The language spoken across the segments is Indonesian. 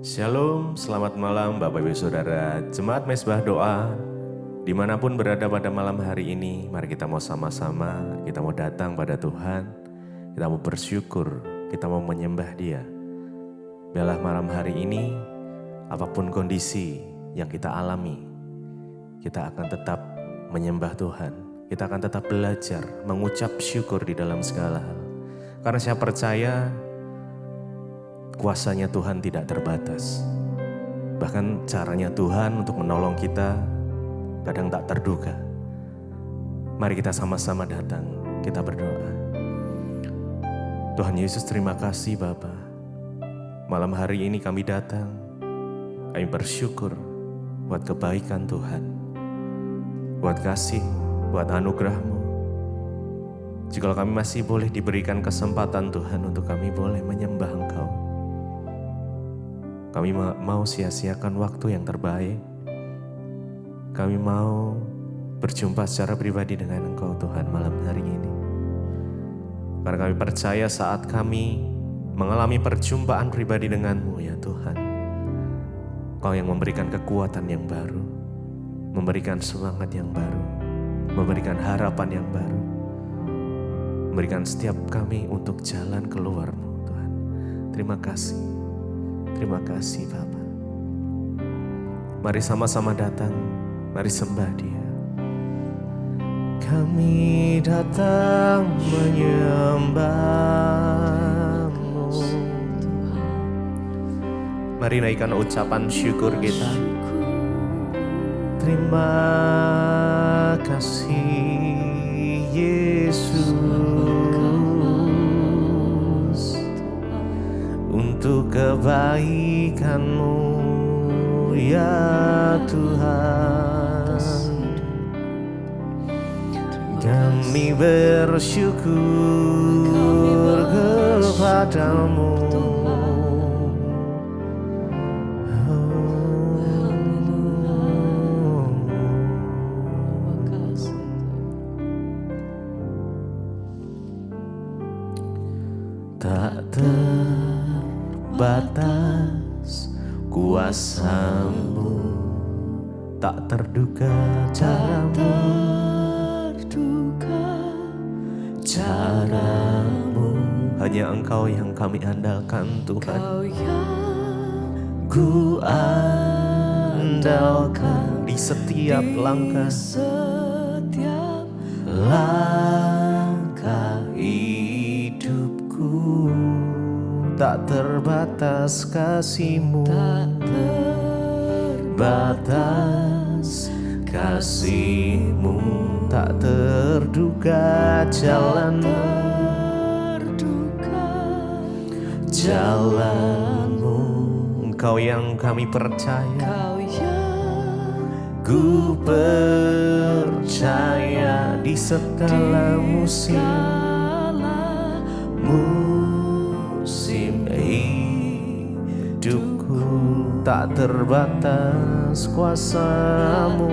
Shalom, selamat malam Bapak Ibu Saudara Jemaat Mezbah Doa. Dimanapun berada pada malam hari ini, mari kita mau sama-sama, kita mau datang pada Tuhan, kita mau bersyukur, kita mau menyembah Dia. Biarlah malam hari ini, apapun kondisi yang kita alami, kita akan tetap menyembah Tuhan. Kita akan tetap belajar, mengucap syukur di dalam segala hal. Karena saya percaya, kuasanya Tuhan tidak terbatas. Bahkan caranya Tuhan untuk menolong kita kadang tak terduga. Mari kita sama-sama datang, kita berdoa. Tuhan Yesus, terima kasih Bapa. Malam hari ini kami datang, kami bersyukur buat kebaikan Tuhan, buat kasih-Mu, buat anugerah-Mu. Jikalau kami masih boleh diberikan kesempatan Tuhan untuk kami boleh menyembah Engkau, kami mau sia-siakan waktu yang terbaik. Kami mau berjumpa secara pribadi dengan Engkau Tuhan malam hari ini. Karena kami percaya saat kami mengalami perjumpaan pribadi dengan-Mu ya Tuhan, Engkau yang memberikan kekuatan yang baru, memberikan semangat yang baru, memberikan harapan yang baru, memberikan setiap kami untuk jalan keluar-Mu Tuhan. Terima kasih. Terima kasih Bapa. Mari sama-sama datang, mari sembah Dia. Kami datang menyembah-Mu. Mari naikkan ucapan syukur kita. Terima kasih Yesus untuk kebaikan-Mu ya Tuhan. Kami bersyukur kepada-Mu. Tak terbatas kuasa-Mu, tak terduga cara-Mu. Hanya Engkau yang kami andalkan Tuhan. Ku andalkan di setiap langkah hidupku. Tak terbatas kasih-Mu, tak terbatas kasih-Mu, tak terduga jalan-Mu, jalan-Mu. Engkau yang kami percaya, ku percaya di segala musim hidupku. Tak terbatas kuasa-Mu,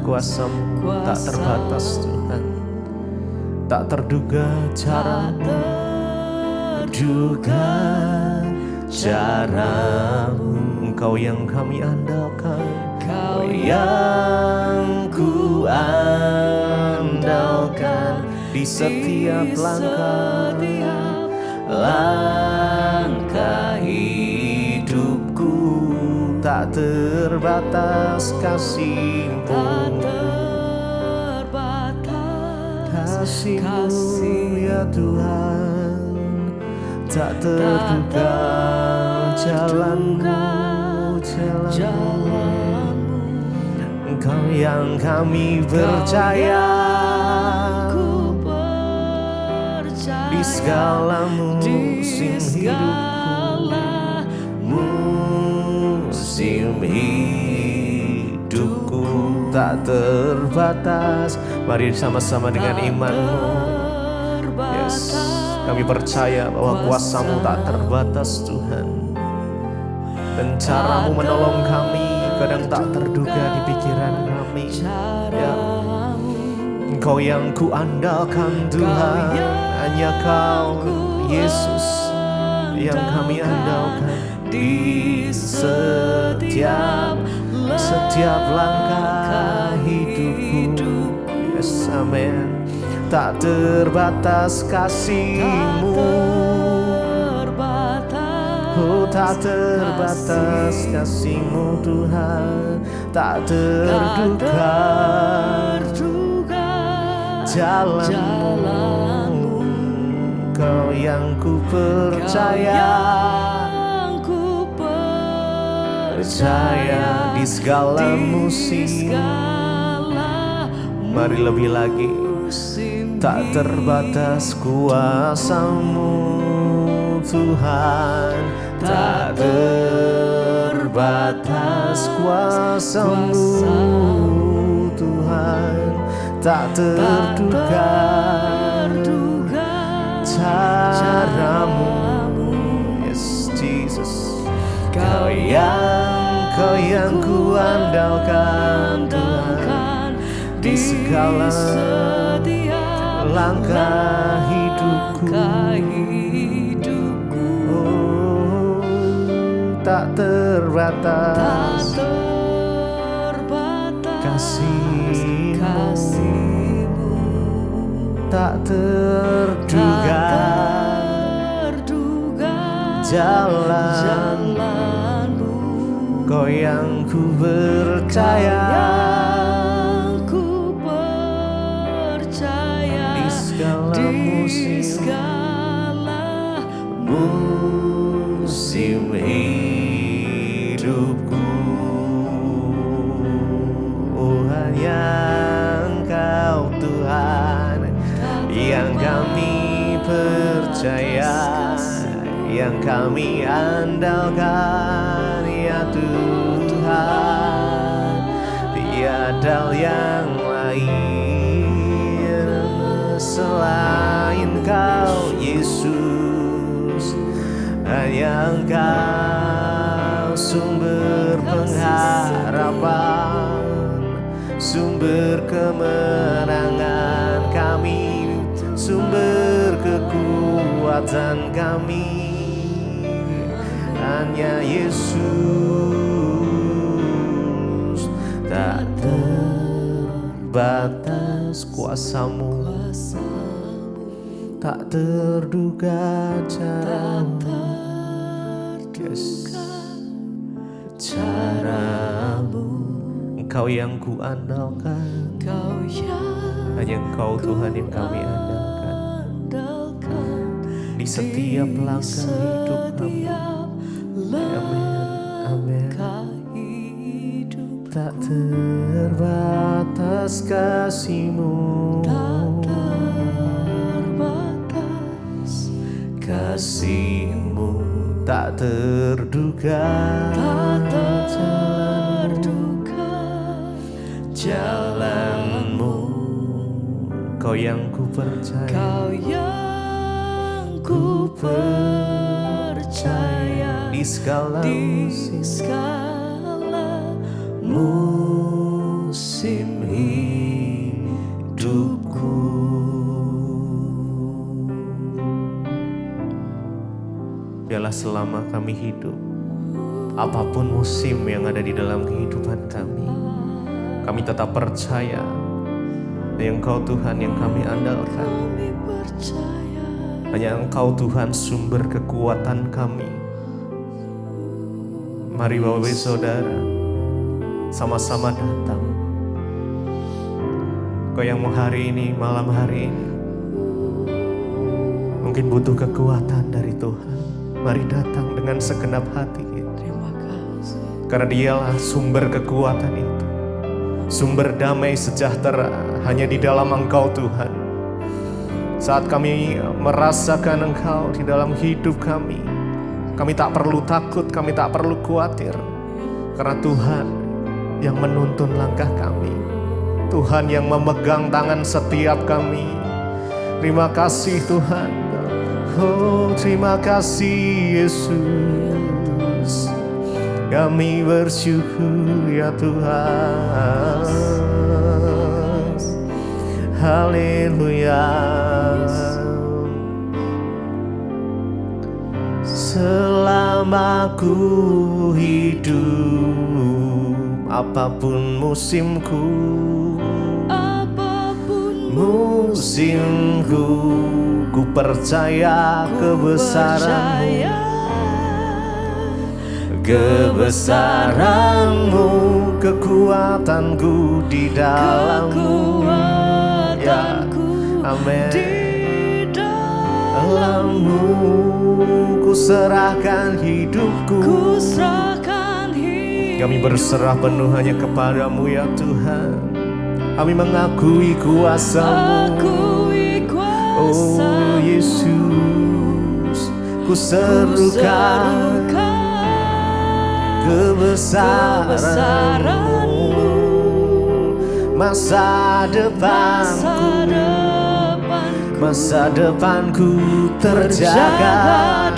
kuasa-Mu tak terbatas Tuhan. Tak terduga cara-Mu, juga cara-Mu. Engkau yang kami andalkan, Engkau yang ku andalkan di setiap langkah hidupku. Tak terbatas kasih-Mu, kasih-Mu ya Tuhan. Tak terduga jalan-Mu, jalan-Mu. Engkau yang kami percaya, di segala musim hidupku. Tak terbatas. Mari sama-sama dengan iman-Mu. Yes, kami percaya bahwa kuasa-Mu tak terbatas Tuhan. Dan cara-Mu menolong kami kadang tak terduga di pikiran kami ya. Engkau yang ku andalkan Tuhan, hanya Kau Yesus yang kami andalkan di setiap langkah hidupku. Yes, amen. Tak terbatas kasih-Mu, oh tak terbatas kasih-Mu Tuhan. Tak terduga jalan-Mu, Kau yang ku percaya di segala musim. Mari lebih lagi. Tak terbatas kuasa-Mu Tuhan, tak terbatas kuasa-Mu Tuhan. Tak terduga cara-Mu. Yes, Jesus. Kau yang ku andalkan Tuhan di segala langkah hidupku. Oh, tak terbatas kasih-Mu, tak terduga jalan-Mu. Kau yang ku percaya di segala musim hidupku. Oh, hanya Engkau Tuhan yang kami percaya, yang kami andalkan, ya Tuhan. Tiada yang lain selain Kau Yesus. Hanya Engkau sumber pengharapan, sumber kemenangan kami, sumber kekuatan kami. Hanya Yesus. Tak terbatas kuasa-Mu, tak terduga cara-Mu. Yes. Cara-Mu, Engkau yang ku andalkan, hanya Engkau Tuhan yang kami andalkan di setiap langkah hidup kami. Amin, amin. Tak terbatas kasih-Mu, kasih-Mu tak terduga jalan-Mu. Kau yang ku percaya, di segala musim hidupku. Biarlah selama kami hidup, apapun musim yang ada di dalam kehidupan kami tetap percaya hanya Engkau Tuhan yang kami andalkan. Hanya Engkau Tuhan sumber kekuatan kami. Mari Bapak Ibu Saudara, sama-sama datang. Kau yang hari ini, malam hari ini mungkin butuh kekuatan dari Tuhan. Mari datang dengan segenap hati kita. Terima kasih. Karena Dialah sumber kekuatan itu. Sumber damai sejahtera hanya di dalam Engkau Tuhan. Saat kami merasakan Engkau di dalam hidup kami tak perlu takut, kami tak perlu khawatir. Karena Tuhan yang menuntun langkah kami. Tuhan yang memegang tangan setiap kami. Terima kasih Tuhan. Oh, terima kasih Yesus. Kami bersyukur ya Tuhan. Haleluya. aku hidup, apapun musimku, musimku, ku percaya kebesaran-Mu, kebesaran-Mu, kekuatanku di dalam-Mu, ya, amin. Dalam-Mu ku serahkan hidupku, kami berserah penuh hanya kepadamu ya Tuhan. Kami mengakui kuasa-Mu, oh Yesus, ku serukan kebesaran-Mu, masa depanku terjaga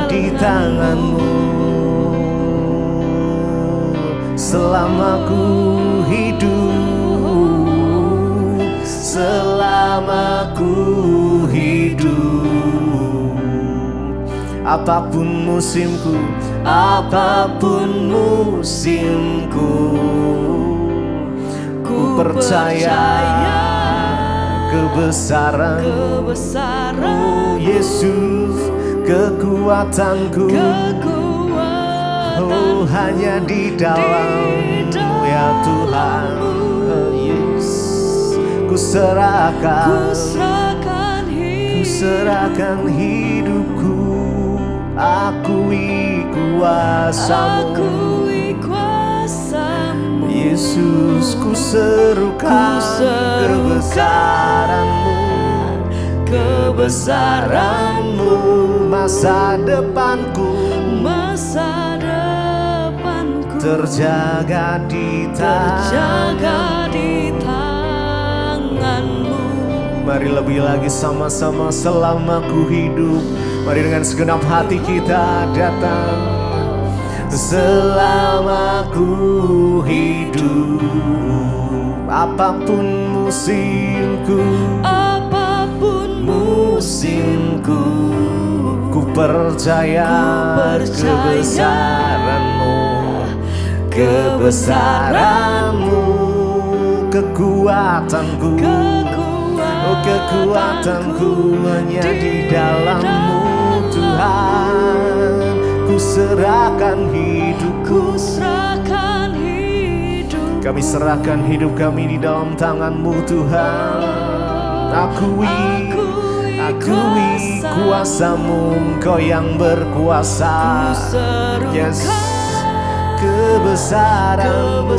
di tangan-Mu. Selama ku hidup, apapun musimku, ku percaya kebesaran-Mu, oh Yesus, kekuatanku, oh hanya di dalam-Mu ya Tuhan. Oh, yes. Ku serahkan hidupku, akui kuasa-Mu, Yesus, ku serukan kebesaran-Mu, masa depanku terjaga di tangan-Mu. Mari lebih lagi sama-sama, selama ku hidup. Mari dengan segenap hati kita datang. Selama ku hidup, apapun musimku, ku percaya kebesaran-Mu, kekuatanku, oh kekuatanku hanya di dalam-Mu Tuhan. Ku serahkan hidupku, kami serahkan hidup kami di dalam tangan-Mu Tuhan. Akui kuasa-Mu, Engkau yang berkuasa. Yes, kebesaran-Mu,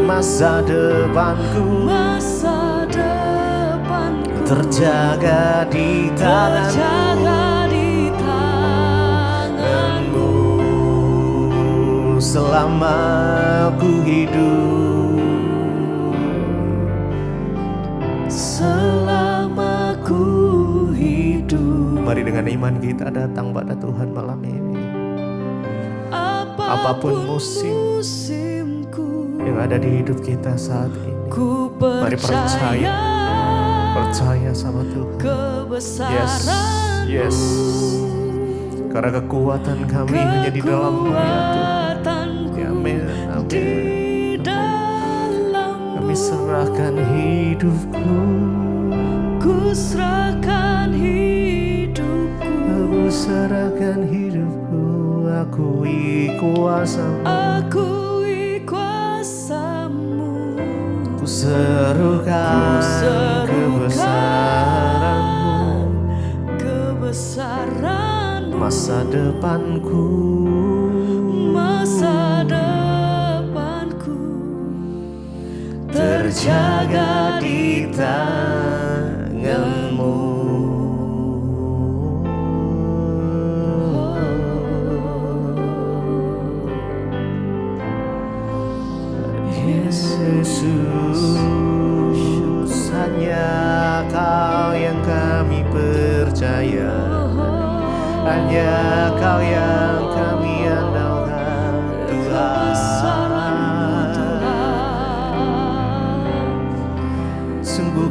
masa depanku terjaga di tangan-Mu. Selama ku hidup, mari dengan iman kita datang pada Tuhan malam ini. Apapun musimku yang ada di hidup kita saat ini, mari percaya sama Tuhan. Yes, karena kekuatan kami hanya di dalam-Mu ya Tuhan. Amin. Kami serahkan hidupku, akui kuasa-Mu, ku serukan kebesaran-Mu, masa depanku terjaga di tangan-Mu. Yesus, hanya Kau yang kami percaya, hanya Kau yang kami andalkan Tuhan.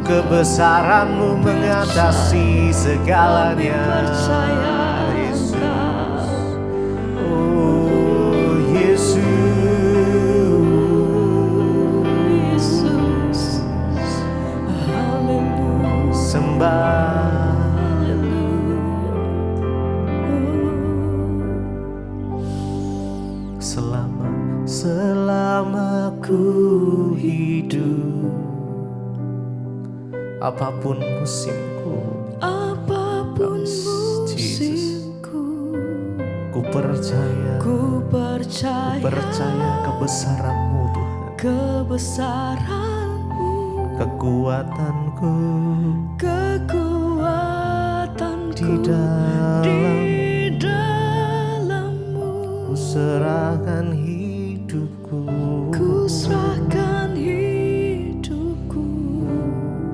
Kebesaran-Mu mengatasi segalanya. selama ku hidup. Apapun musimku, apapun musimku, ku percaya kebesaran-Mu Tuhan, kebesaran-Mu, kekuatanku di dalam-Mu, ku serahkan hidupku,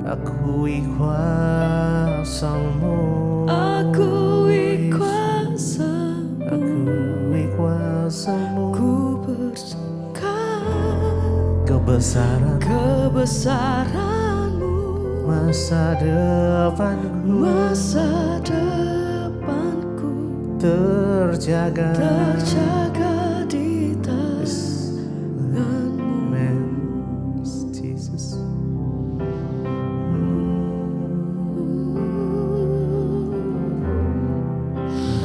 akui kuasa-Mu, ku bersuka kebesaran-Mu, masa depanku terjaga di tangan-Mu. Amen. Jesus.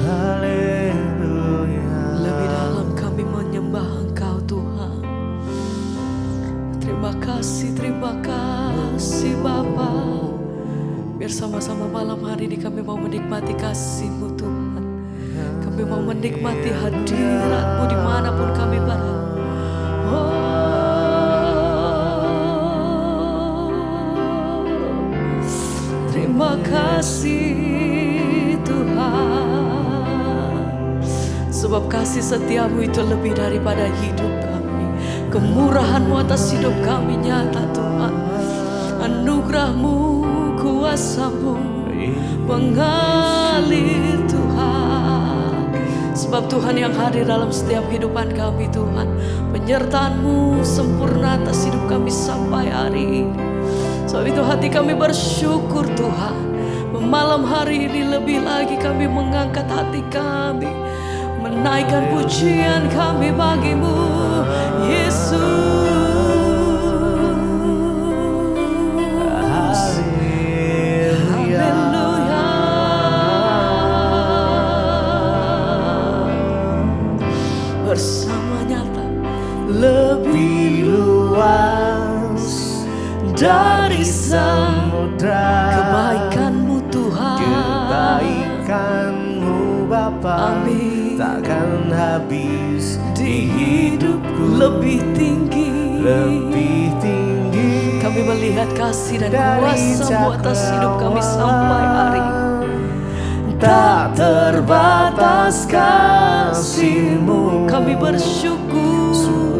Haleluya. Lebih dalam kami menyembah Engkau Tuhan. Terima kasih Bapa. Biar sama-sama malam hari ini kami mau menikmati kasih-Mu Tuhan. Kami mau menikmati hadirat-Mu dimanapun kami berada. Terima kasih Tuhan, sebab kasih setiamu itu lebih daripada hidup kami. Kemurahan-Mu atas hidup kami nyata Tuhan. Anugerah-Mu, kuasa-Mu mengalir Tuhan. Sebab Tuhan yang hadir dalam setiap kehidupan kami Tuhan. Penyertaan-Mu sempurna atas hidup kami sampai hari ini. Sebab itu hati kami bersyukur Tuhan. Malam hari ini lebih lagi kami mengangkat hati kami, menaikkan pujian kami bagi-Mu Yesus. Haleluya. Bersama nyata lebih luas dari samudra, kebaikan-Mu Tuhan, kebaikan-Mu Bapa, amin, takkan habis di hidupku. lebih tinggi kami melihat kasih dan kuasa-Mu atas hidup kami sampai hari ini. Tak terbatas kasih-Mu, kami bersyukur,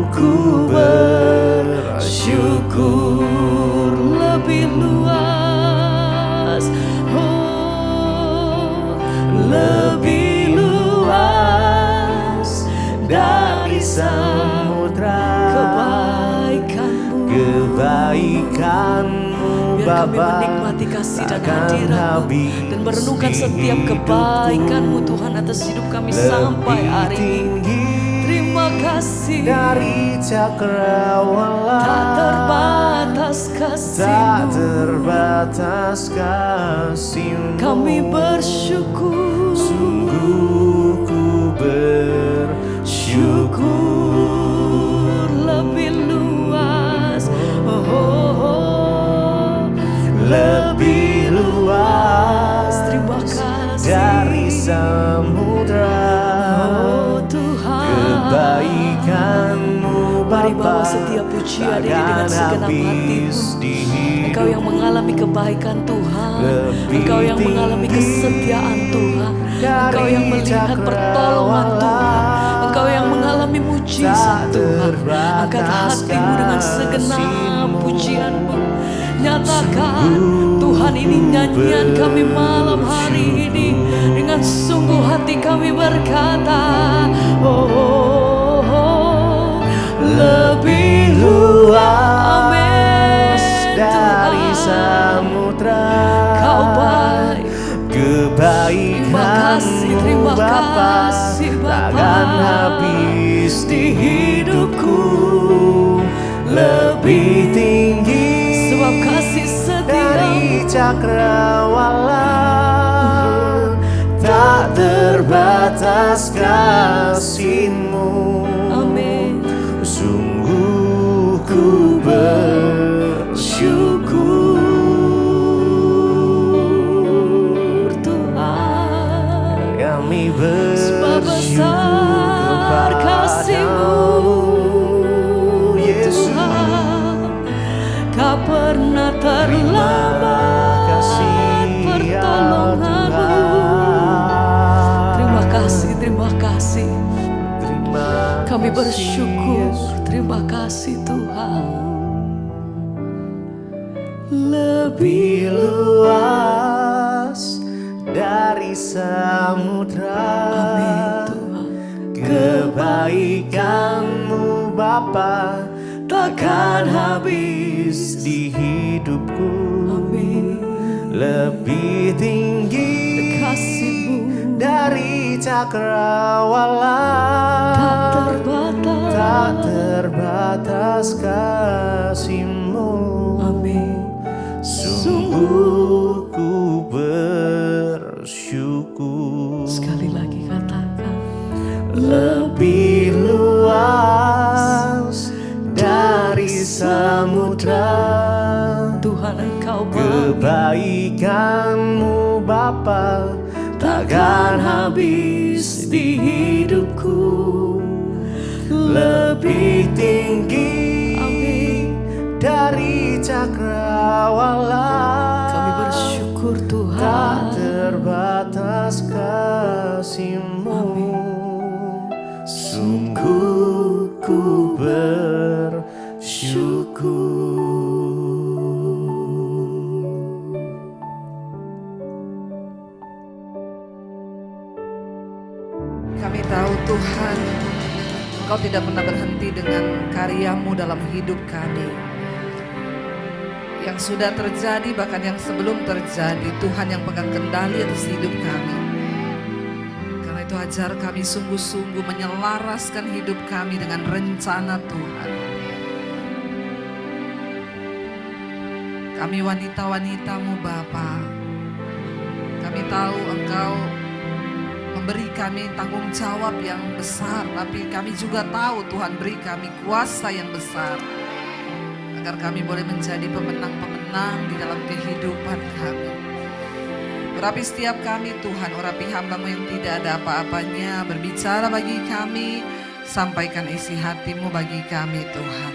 ku bersyukur lebih luas, lebih luas dari samudra, kebaikan-Mu biar kami menikmati kasih dan hadirat-Mu dan merenungkan setiap kebaikan-Mu Tuhan atas hidup kami sampai hari ini. Terima kasih dari cakrawala, tak terbatas kasih-Mu, kami bersyukur, sungguh ku bersyukur lebih luas, lebih luas. Terima kasih dari samudra, Tuhan. Kebaikan-Mu Mari bawa Bapa, setiap pujian ini dengan segenap hatimu. Engkau yang mengalami kebaikan Tuhan, Engkau yang mengalami kesetiaan Tuhan, Engkau yang melihat pertolongan Tuhan, Engkau yang mengalami mujizat Tuhan. Angkat hatimu dengan segenap pujian-Mu. Nyatakan Tuhan, ini nyanyian kami malam hari ini. Dengan sungguh hati kami berkata, lebih luas, amin, dari Tuhan. samudra, Kau baik, kebaikan-Mu terima Bapa, kasih Bapa, takkan habis di hidupku. Lebih tinggi sebab kasih dari setia-Mu cakrawala, tak terbatas kasih-Mu. amin. Kami bersyukur, terima kasih Tuhan. Lebih luas dari samudra. Amin Tuhan. Kebaikan-Mu Bapa takkan habis di hidupku. Amin. Lebih tinggi Kasih-Mu dari cakrawala. Tak terbatas kasih-Mu. Amin. Sungguh ku bersyukur. Sekali lagi katakan, lebih luas dari samudra. Tuhan Engkau baik. Kebaikan-Mu Bapa takkan habis di hidupku. Lebih tinggi, Amin. dari cakrawala. Kami bersyukur Tuhan. Tak terbatas kasih-Mu. Sungguh ku bersyukur. Kami tahu Tuhan, Engkau tidak pernah berhenti dengan karya-Mu dalam hidup kami. Yang sudah terjadi bahkan yang sebelum terjadi, Tuhan yang pegang kendali atas hidup kami. Karena itu ajar kami sungguh-sungguh menyelaraskan hidup kami dengan rencana Tuhan. Kami wanita-wanita-Mu Bapa, kami tahu Engkau memberi kami tanggung jawab yang besar, tapi kami juga tahu Tuhan beri kami kuasa yang besar, agar kami boleh menjadi pemenang-pemenang di dalam kehidupan kami. Urapi setiap kami Tuhan, urapi hamba-Mu yang tidak ada apa-apanya, berbicara bagi kami, sampaikan isi hati-Mu bagi kami Tuhan.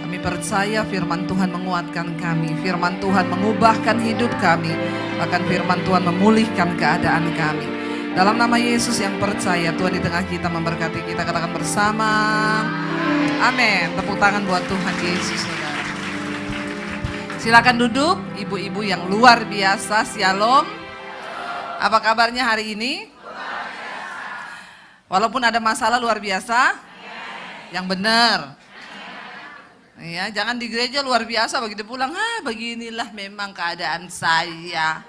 Kami percaya firman Tuhan menguatkan kami, firman Tuhan mengubahkan hidup kami, bahkan firman Tuhan memulihkan keadaan kami. Dalam nama Yesus yang percaya, Tuhan di tengah kita memberkati kita, katakan bersama. Amin. Tepuk tangan buat Tuhan Yesus, saudara. Silakan duduk, ibu-ibu yang luar biasa. Shalom. Apa kabarnya hari ini? Walaupun ada masalah luar biasa, yang benar. Ya, jangan di gereja luar biasa begitu pulang, beginilah memang keadaan saya.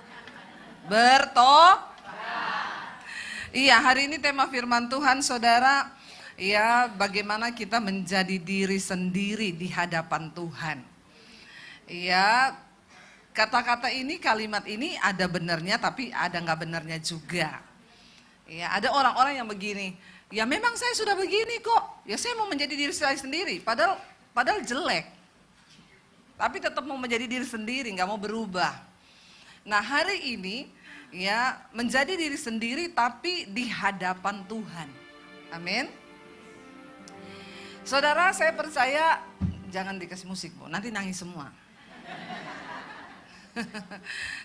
Iya, hari ini tema firman Tuhan saudara, ya bagaimana kita menjadi diri sendiri di hadapan Tuhan. Ya, kata-kata ini, kalimat ini ada benarnya tapi ada nggak benarnya juga. Ya, ada orang-orang yang begini, ya memang saya sudah begini kok, ya saya mau menjadi diri saya sendiri, padahal jelek. Tapi tetap mau menjadi diri sendiri, nggak mau berubah. Nah hari ini, ya menjadi diri sendiri tapi di hadapan Tuhan. Amin. Saudara, saya percaya, jangan dikasih musik Bu, nanti nangis semua.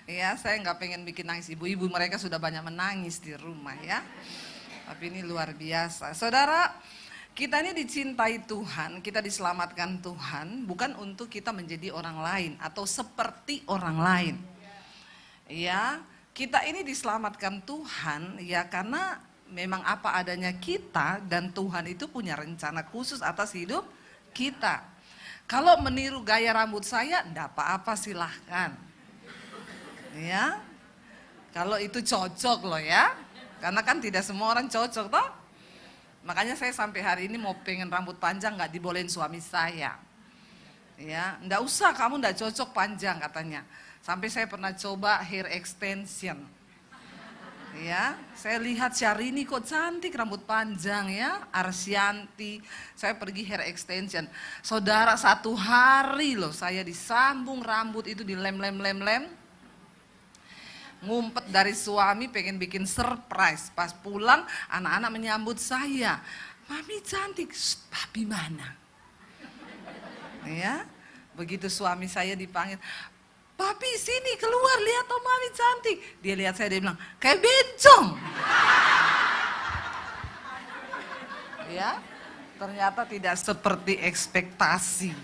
Ya, saya nggak pengen bikin nangis ibu-ibu, mereka sudah banyak menangis di rumah ya. Tapi ini luar biasa. Saudara, kita ini dicintai Tuhan, kita diselamatkan Tuhan, bukan untuk kita menjadi orang lain atau seperti orang lain. Ya, kita ini diselamatkan Tuhan ya karena memang apa adanya kita, dan Tuhan itu punya rencana khusus atas hidup kita. Kalau meniru gaya rambut saya, enggak apa-apa, silahkan. Ya, kalau itu cocok loh ya, karena kan tidak semua orang cocok toh. Makanya saya sampai hari ini mau pengen rambut panjang, nggak dibolehin suami saya. Ya, enggak usah, kamu enggak cocok panjang katanya. Sampai saya pernah coba hair extension. Ya, saya lihat Syahrini kok cantik rambut panjang ya, Arsyanti. Saya pergi hair extension. Saudara, 1 hari loh saya disambung rambut itu, dilem-lem-lem-lem. Ngumpet dari suami pengen bikin surprise. Pas pulang anak-anak menyambut saya. Mami cantik, papi mana? Ya, begitu suami saya dipanggil, papi sini keluar, lihat oh mami cantik. Dia lihat saya, dia bilang, kayak bencong. Ya, ternyata tidak seperti ekspektasi.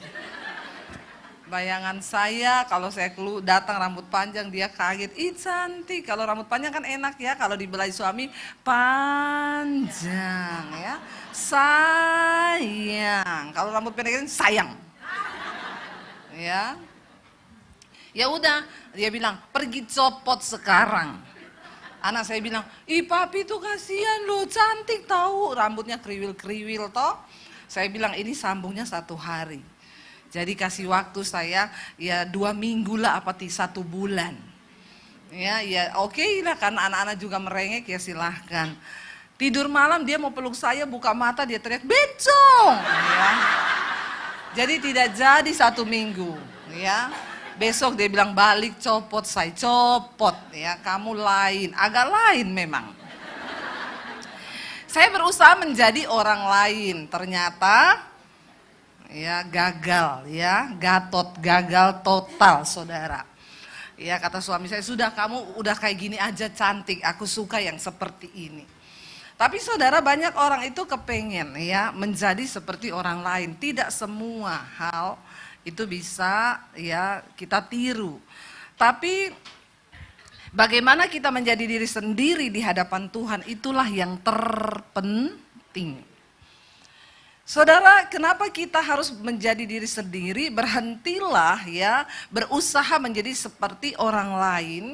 Bayangan saya kalau saya datang rambut panjang dia kaget, ih cantik. Kalau rambut panjang kan enak ya, kalau dibelai suami panjang ya, sayang. Kalau rambut pendek kan sayang. Ya, ya udah dia bilang pergi copot sekarang. Anak saya bilang, ih papi tuh kasihan loh, cantik tahu rambutnya kriwil-kriwil toh. Saya bilang ini sambungnya 1 hari. Jadi kasih waktu saya ya 2 minggu lah 1 bulan. Ya oke lah, karena anak-anak juga merengek ya silahkan. Tidur malam dia mau peluk saya, buka mata dia teriak bencong. Ya. Jadi tidak jadi 1 minggu. Ya. Besok dia bilang balik copot, saya copot. Ya kamu lain, agak lain memang. Saya berusaha menjadi orang lain, ternyata ya gagal ya, gagal total saudara. Ya kata suami saya, sudah kamu udah kayak gini aja cantik, aku suka yang seperti ini. Tapi saudara, banyak orang itu kepengen ya menjadi seperti orang lain. Tidak semua hal itu bisa ya kita tiru. Tapi bagaimana kita menjadi diri sendiri di hadapan Tuhan, itulah yang terpenting. Saudara, kenapa kita harus menjadi diri sendiri? Berhentilah ya berusaha menjadi seperti orang lain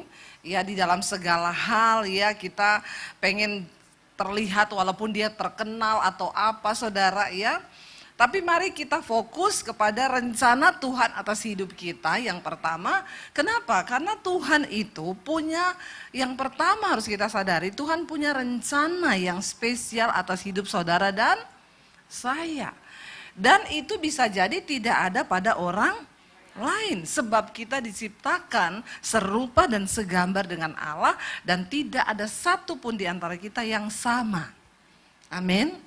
ya di dalam segala hal ya. Kita pengen terlihat walaupun dia terkenal atau apa saudara ya. Tapi mari kita fokus kepada rencana Tuhan atas hidup kita yang pertama. Kenapa? Karena Tuhan itu punya, yang pertama harus kita sadari, Tuhan punya rencana yang spesial atas hidup saudara dan saya. Dan itu bisa jadi tidak ada pada orang lain. Sebab kita diciptakan serupa dan segambar dengan Allah. Dan tidak ada satu pun di antara kita yang sama. Amin.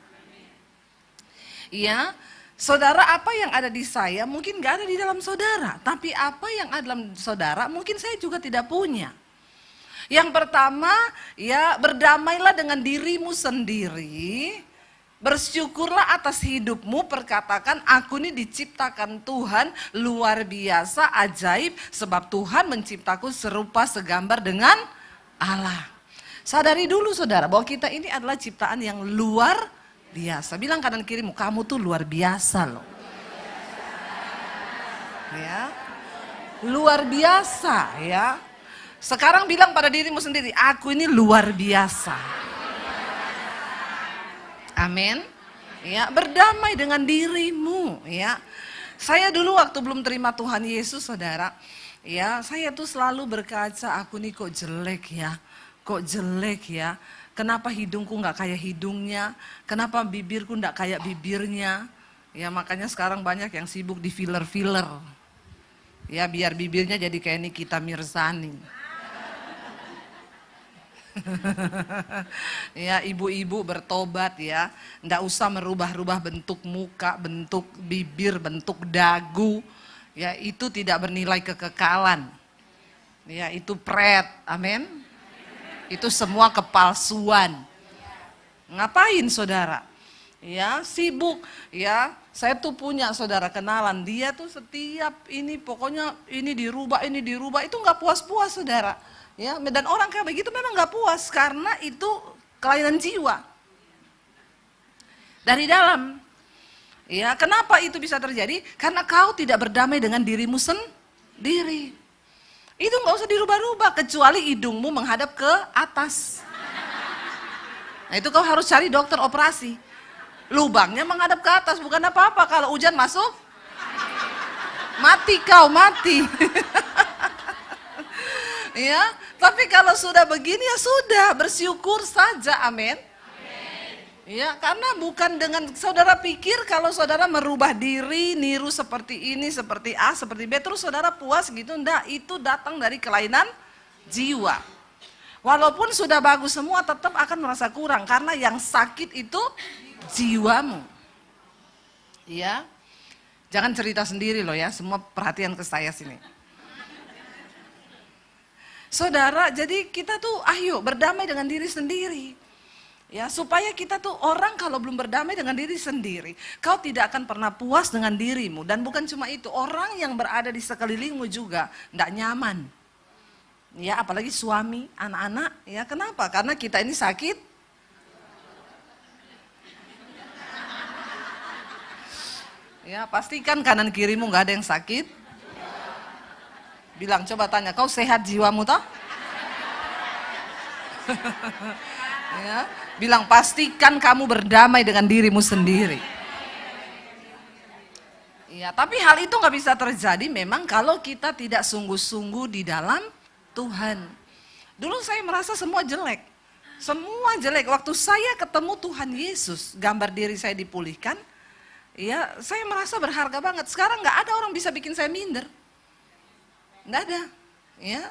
Ya, saudara, apa yang ada di saya mungkin gak ada di dalam saudara. Tapi apa yang ada dalam saudara mungkin saya juga tidak punya. Yang pertama, ya berdamailah dengan dirimu sendiri. Bersyukurlah atas hidupmu, perkatakan aku ini diciptakan Tuhan luar biasa, ajaib. Sebab Tuhan menciptaku serupa segambar dengan Allah. Sadari dulu saudara bahwa kita ini adalah ciptaan yang luar biasa. Bilang kanan kirimu, kamu tuh luar biasa loh. Ya, luar biasa ya. Sekarang bilang pada dirimu sendiri, aku ini luar biasa. Amin. Ya, berdamai dengan dirimu ya. Saya dulu waktu belum terima Tuhan Yesus saudara, ya, saya tuh selalu berkaca, aku nih kok jelek ya. Kok jelek ya? Kenapa hidungku nggak kayak hidungnya? Kenapa bibirku nggak kayak bibirnya? Ya makanya sekarang banyak yang sibuk di filler-filler. Ya biar bibirnya jadi kayak Nikita Mirzani. Ya ibu-ibu bertobat ya, ndak usah merubah-rubah bentuk muka, bentuk bibir, bentuk dagu. Ya itu tidak bernilai kekekalan. Ya itu pret, amin. Itu semua kepalsuan. Ngapain saudara? Ya sibuk ya. Saya tuh punya saudara kenalan, dia tuh setiap ini pokoknya ini dirubah, itu nggak puas-puas saudara. Ya, dan orang kayak begitu memang nggak puas karena itu kelainan jiwa dari dalam. Ya, kenapa itu bisa terjadi? Karena kau tidak berdamai dengan dirimu sendiri. Itu nggak usah dirubah-rubah kecuali hidungmu menghadap ke atas. Nah, itu kau harus cari dokter operasi. Lubangnya menghadap ke atas, bukan apa-apa. Kalau hujan masuk, mati kau, mati. Ya, tapi kalau sudah begini ya sudah, bersyukur saja, amin. Ya, karena bukan dengan saudara pikir kalau saudara merubah diri, niru seperti ini, seperti A, seperti B, terus saudara puas gitu, enggak, itu datang dari kelainan jiwa. Walaupun sudah bagus semua tetap akan merasa kurang karena yang sakit itu jiwamu. Ya. Jangan cerita sendiri loh ya, semua perhatian ke saya sini. Saudara, jadi kita tuh ayo berdamai dengan diri sendiri. Ya, supaya kita tuh orang kalau belum berdamai dengan diri sendiri, kau tidak akan pernah puas dengan dirimu. Dan bukan cuma itu, orang yang berada di sekelilingmu juga tidak nyaman. Ya, apalagi suami, anak-anak. Ya, kenapa? Karena kita ini sakit. Ya, pastikan kanan kirimu nggak ada yang sakit. Bilang, coba tanya, kau sehat jiwamu toh? Ya, bilang pastikan kamu berdamai dengan dirimu sendiri. Ya, tapi hal itu nggak bisa terjadi memang kalau kita tidak sungguh-sungguh di dalam Tuhan. Dulu saya merasa semua jelek. Semua jelek. Waktu saya ketemu Tuhan Yesus, gambar diri saya dipulihkan, ya saya merasa berharga banget. Sekarang nggak ada orang bisa bikin saya minder. Nggak ada. Ya.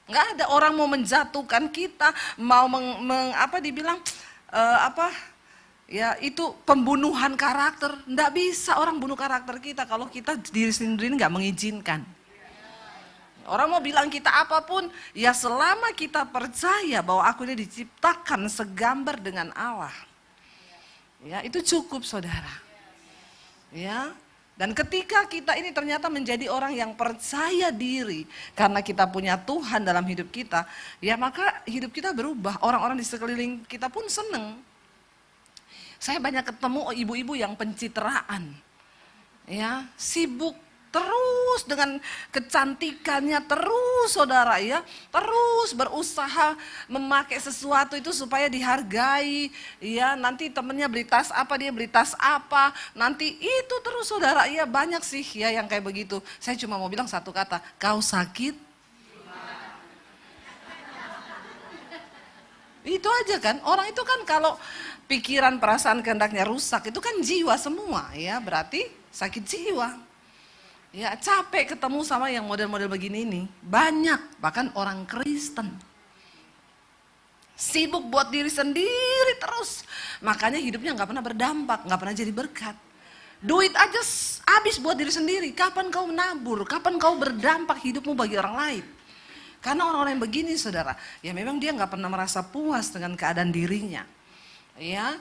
Nggak ada orang mau menjatuhkan kita, mau ya itu pembunuhan karakter. Nggak bisa orang bunuh karakter kita kalau kita diri sendiri nggak mengizinkan. Orang mau bilang kita apapun, ya selama kita percaya bahwa aku ini diciptakan segambar dengan Allah. Ya, itu cukup saudara. Ya. Dan ketika kita ini ternyata menjadi orang yang percaya diri karena kita punya Tuhan dalam hidup kita, ya maka hidup kita berubah. Orang-orang di sekeliling kita pun seneng. Saya banyak ketemu ibu-ibu yang pencitraan, ya sibuk terus dengan kecantikannya terus saudara ya, terus berusaha memakai sesuatu itu supaya dihargai ya, nanti temennya beli tas apa dia beli tas apa, nanti itu terus saudara ya, banyak sih ya yang kayak begitu. Saya cuma mau bilang satu kata, kau sakit? Itu aja kan, orang itu kan kalau pikiran perasaan kehendaknya rusak itu kan jiwa semua ya, berarti sakit jiwa. Ya capek ketemu sama yang model-model begini ini, banyak bahkan orang Kristen. Sibuk buat diri sendiri terus, makanya hidupnya gak pernah berdampak, gak pernah jadi berkat. Duit aja habis buat diri sendiri, kapan kau menabur, kapan kau berdampak hidupmu bagi orang lain. Karena orang-orang yang begini saudara, ya memang dia gak pernah merasa puas dengan keadaan dirinya. Ya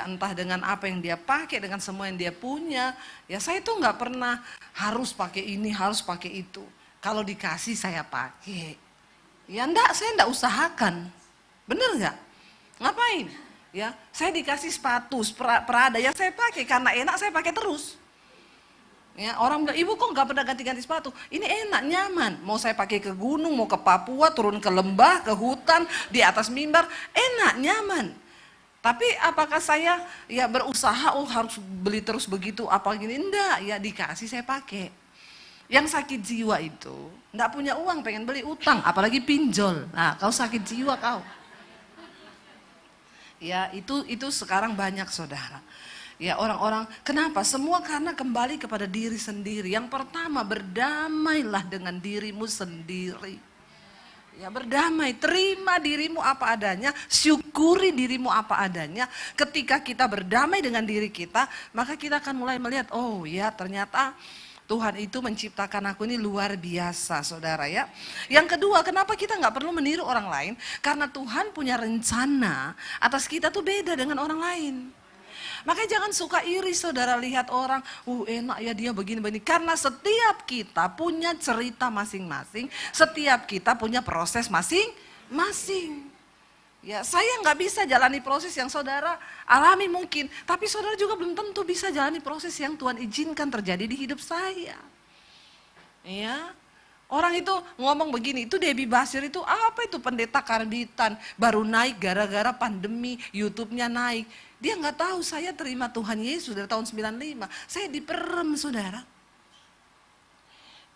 entah dengan apa yang dia pakai, dengan semua yang dia punya. Ya saya tuh nggak pernah harus pakai ini, harus pakai itu. Kalau dikasih saya pakai. Ya enggak, saya enggak usahakan. Bener nggak? Ngapain? Ya saya dikasih sepatu, Prada, ya saya pakai karena enak saya pakai terus. Ya orang bilang, ibu kok nggak pernah ganti-ganti sepatu? Ini enak, nyaman. Mau saya pakai ke gunung, mau ke Papua, turun ke lembah, ke hutan, di atas mimbar, enak, nyaman. Tapi apakah saya ya berusaha harus beli terus begitu apa gini? Enggak, ya dikasih saya pakai. Yang sakit jiwa itu enggak punya uang pengen beli utang, apalagi pinjol. Nah, kau sakit jiwa kau. Ya, itu sekarang banyak saudara. Ya orang-orang, kenapa? Semua karena kembali kepada diri sendiri. Yang pertama, berdamailah dengan dirimu sendiri. Ya berdamai, terima dirimu apa adanya, syukuri dirimu apa adanya. Ketika kita berdamai dengan diri kita, maka kita akan mulai melihat, oh ya ternyata Tuhan itu menciptakan aku ini luar biasa saudara ya. Yang kedua, kenapa kita nggak perlu meniru orang lain? Karena Tuhan punya rencana atas kita tuh beda dengan orang lain. Makanya jangan suka iri saudara lihat orang, enak ya dia begini-begini. Karena setiap kita punya cerita masing-masing, setiap kita punya proses masing-masing. Ya saya nggak bisa jalani proses yang saudara alami mungkin, tapi saudara juga belum tentu bisa jalani proses yang Tuhan izinkan terjadi di hidup saya. Ya, orang itu ngomong begini, itu Debbie Basir itu apa itu pendeta karbitan, baru naik gara-gara pandemi, YouTube-nya naik. Dia nggak tahu saya terima Tuhan Yesus dari tahun 95. Saya diperem saudara.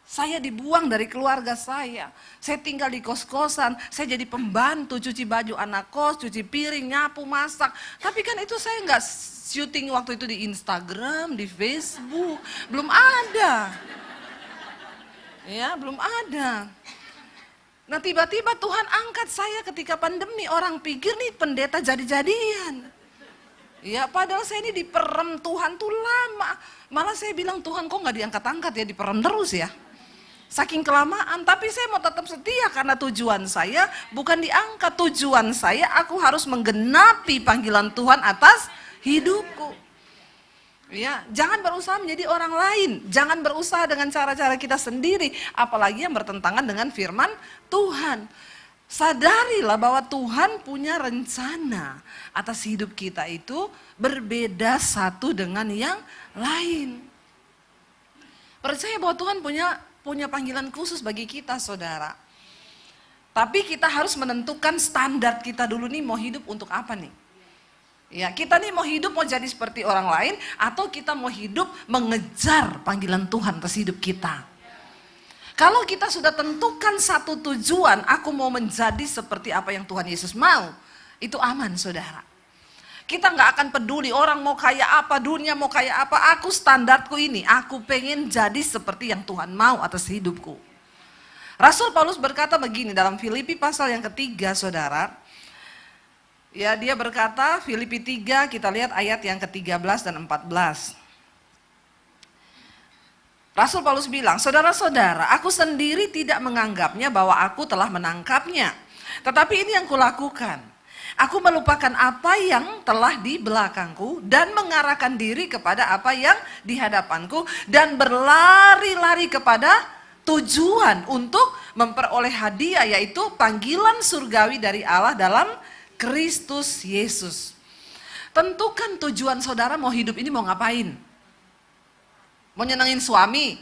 Saya dibuang dari keluarga saya. Saya tinggal di kos-kosan. Saya jadi pembantu, cuci baju anak kos, cuci piring, nyapu, masak. Tapi kan itu saya nggak syuting waktu itu di Instagram, di Facebook. Belum ada. Ya, belum ada. Nah tiba-tiba Tuhan angkat saya ketika pandemi. Orang pikir nih pendeta jadi-jadian. Ya padahal saya ini diperem Tuhan tuh lama. Malah saya bilang Tuhan kok gak diangkat-angkat ya, diperem terus ya. Saking kelamaan, tapi saya mau tetap setia karena tujuan saya bukan di angka. Tujuan saya, aku harus menggenapi panggilan Tuhan atas hidupku. Ya, jangan berusaha menjadi orang lain, jangan berusaha dengan cara-cara kita sendiri, apalagi yang bertentangan dengan firman Tuhan. Sadarilah bahwa Tuhan punya rencana atas hidup kita itu berbeda satu dengan yang lain. Percaya bahwa Tuhan punya panggilan khusus bagi kita, saudara. Tapi kita harus menentukan standar kita dulu nih, mau hidup untuk apa nih? Ya, kita nih mau hidup mau jadi seperti orang lain atau kita mau hidup mengejar panggilan Tuhan atas hidup kita. Kalau kita sudah tentukan satu tujuan, aku mau menjadi seperti apa yang Tuhan Yesus mau, itu aman, saudara. Kita nggak akan peduli orang mau kayak apa, dunia mau kayak apa, aku standarku ini, aku pengen jadi seperti yang Tuhan mau atas hidupku. Rasul Paulus berkata begini dalam Filipi pasal yang ketiga, saudara. Ya, dia berkata, Filipi 3, kita lihat ayat yang ke-13 dan 14. Rasul Paulus bilang, saudara-saudara, aku sendiri tidak menganggapnya bahwa aku telah menangkapnya. Tetapi ini yang kulakukan. Aku melupakan apa yang telah di belakangku dan mengarahkan diri kepada apa yang di hadapanku dan berlari-lari kepada tujuan untuk memperoleh hadiah, yaitu panggilan surgawi dari Allah dalam Kristus Yesus. Tentukan tujuan saudara mau hidup ini mau ngapain? Mau nyenengin suami?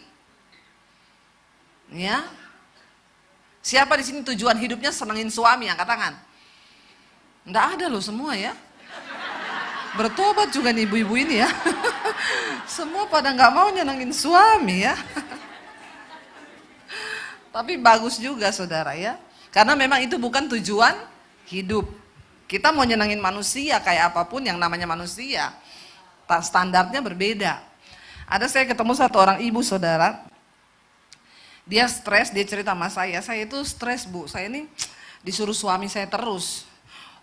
Ya. Siapa di sini tujuan hidupnya senengin suami? Angkat tangan. Nggak ada loh semua ya. Bertobat juga nih ibu-ibu ini ya. Semua pada nggak mau nyenengin suami ya. Tapi bagus juga saudara ya. Karena memang itu bukan tujuan hidup. Kita mau nyenengin manusia kayak apapun yang namanya manusia, standarnya berbeda. Ada saya ketemu satu orang ibu, saudara. Dia stres, dia cerita sama saya itu stres bu, saya ini disuruh suami saya terus.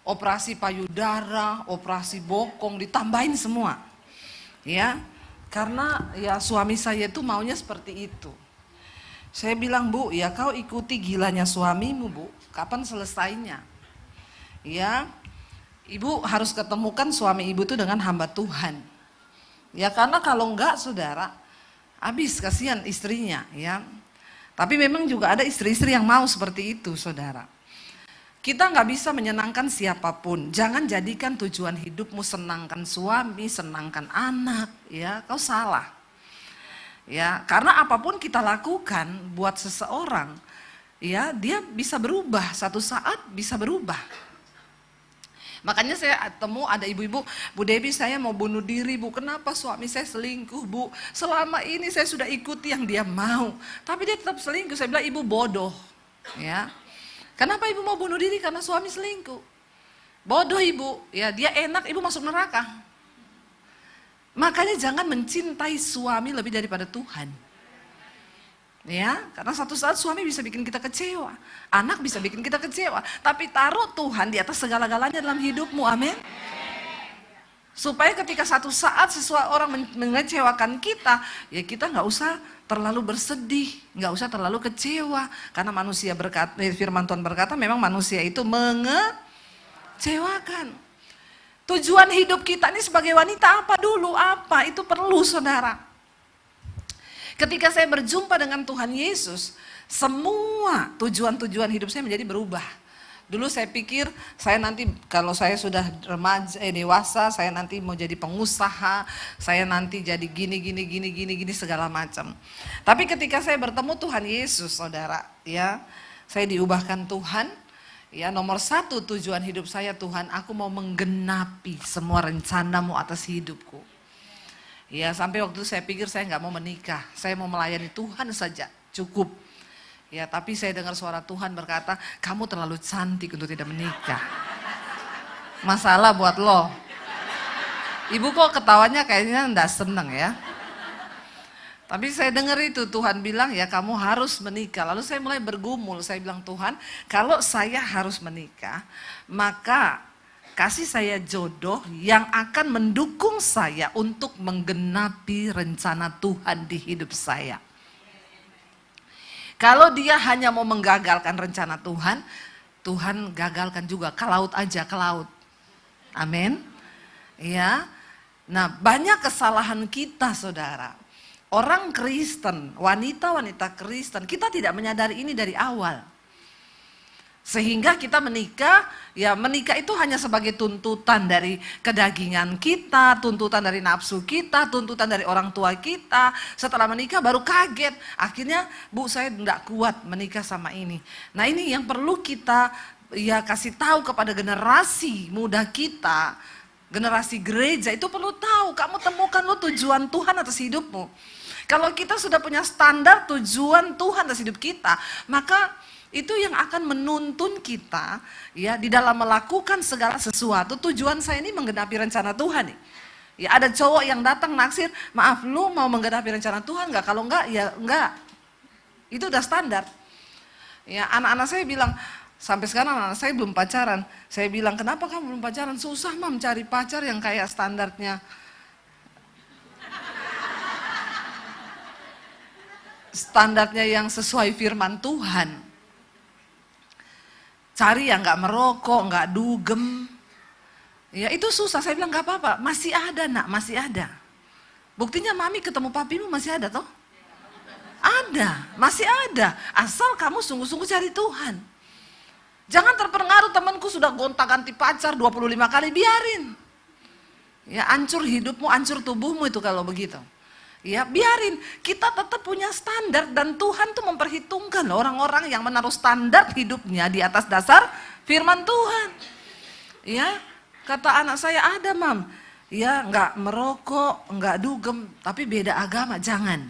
Operasi payudara, operasi bokong, ditambahin semua. Ya, karena ya suami saya itu maunya seperti itu. Saya bilang, bu, ya kau ikuti gilanya suamimu bu, kapan selesainya? Ya, ibu harus ketemukan suami ibu itu dengan hamba Tuhan. Ya, karena kalau enggak saudara, habis kasihan istrinya ya. Tapi memang juga ada istri-istri yang mau seperti itu saudara. Kita nggak bisa menyenangkan siapapun. Jangan jadikan tujuan hidupmu senangkan suami, senangkan anak. Ya, kau salah. Ya, karena apapun kita lakukan buat seseorang, ya dia bisa berubah, satu saat bisa berubah. Makanya saya temu ada ibu-ibu, Bu Debbie saya mau bunuh diri bu, kenapa suami saya selingkuh bu? Selama ini saya sudah ikuti yang dia mau, tapi dia tetap selingkuh. Saya bilang ibu bodoh, ya. Kenapa ibu mau bunuh diri? Karena suami selingkuh. Bodoh ibu, ya dia enak ibu masuk neraka. Makanya jangan mencintai suami lebih daripada Tuhan. Ya, karena satu saat suami bisa bikin kita kecewa, anak bisa bikin kita kecewa, tapi taruh Tuhan di atas segala-galanya dalam hidupmu, amin. Supaya ketika satu saat seseorang mengecewakan kita, ya kita nggak usah terlalu bersedih, nggak usah terlalu kecewa, karena manusia berkata, firman Tuhan berkata, memang manusia itu mengecewakan. Tujuan hidup kita ini sebagai wanita apa dulu? Apa? Itu perlu saudara. Ketika saya berjumpa dengan Tuhan Yesus, semua tujuan-tujuan hidup saya menjadi berubah. Dulu saya pikir saya nanti kalau saya sudah dewasa, saya nanti mau jadi pengusaha, saya nanti jadi gini segala macam. Tapi ketika saya bertemu Tuhan Yesus, saudara, ya, saya diubahkan Tuhan. Ya, nomor satu tujuan hidup saya, Tuhan, aku mau menggenapi semua rencanamu atas hidupku. Ya, sampai waktu itu saya pikir saya nggak mau menikah, saya mau melayani Tuhan saja, cukup. Ya, tapi saya dengar suara Tuhan berkata, kamu terlalu cantik untuk tidak menikah. Masalah buat lo. Ibu kok ketawanya kayaknya nggak seneng ya. Tapi saya dengar itu Tuhan bilang ya kamu harus menikah. Lalu saya mulai bergumul, saya bilang Tuhan kalau saya harus menikah maka kasih saya jodoh yang akan mendukung saya untuk menggenapi rencana Tuhan di hidup saya. Kalau dia hanya mau menggagalkan rencana Tuhan, Tuhan gagalkan juga, ke laut aja, ke laut. Amin. Ya. Nah, banyak kesalahan kita, saudara. Orang Kristen, wanita-wanita Kristen, kita tidak menyadari ini dari awal. Sehingga kita menikah, ya menikah itu hanya sebagai tuntutan dari kedagingan kita, tuntutan dari nafsu kita, tuntutan dari orang tua kita. Setelah menikah baru kaget, akhirnya Bu saya tidak kuat menikah sama ini. Nah ini yang perlu kita ya kasih tahu kepada generasi muda kita, generasi gereja itu perlu tahu, kamu temukan lo tujuan Tuhan atas hidupmu. Kalau kita sudah punya standar tujuan Tuhan atas hidup kita, maka itu yang akan menuntun kita ya di dalam melakukan segala sesuatu. Tujuan saya ini menggenapi rencana Tuhan nih. Ya ada cowok yang datang naksir, maaf lu mau menggenapi rencana Tuhan nggak? Kalau enggak ya enggak. Itu udah standar. Ya anak-anak saya bilang, sampai sekarang anak saya belum pacaran. Saya bilang, kenapa kamu belum pacaran? Susah mah mencari pacar yang kayak standarnya. Standarnya yang sesuai firman Tuhan. Cari yang gak merokok, gak dugem. Ya itu susah, saya bilang gak apa-apa. Masih ada nak, masih ada. Buktinya mami ketemu papimu masih ada toh? Ada, masih ada. Asal kamu sungguh-sungguh cari Tuhan. Jangan terpengaruh temanku sudah gonta-ganti pacar 25 kali, biarin. Ya hancur hidupmu, hancur tubuhmu itu kalau begitu. Ya biarin, kita tetap punya standar dan Tuhan tuh memperhitungkan orang-orang yang menaruh standar hidupnya di atas dasar firman Tuhan. Ya, kata anak saya ada mam, ya nggak merokok, nggak dugem, tapi beda agama, jangan.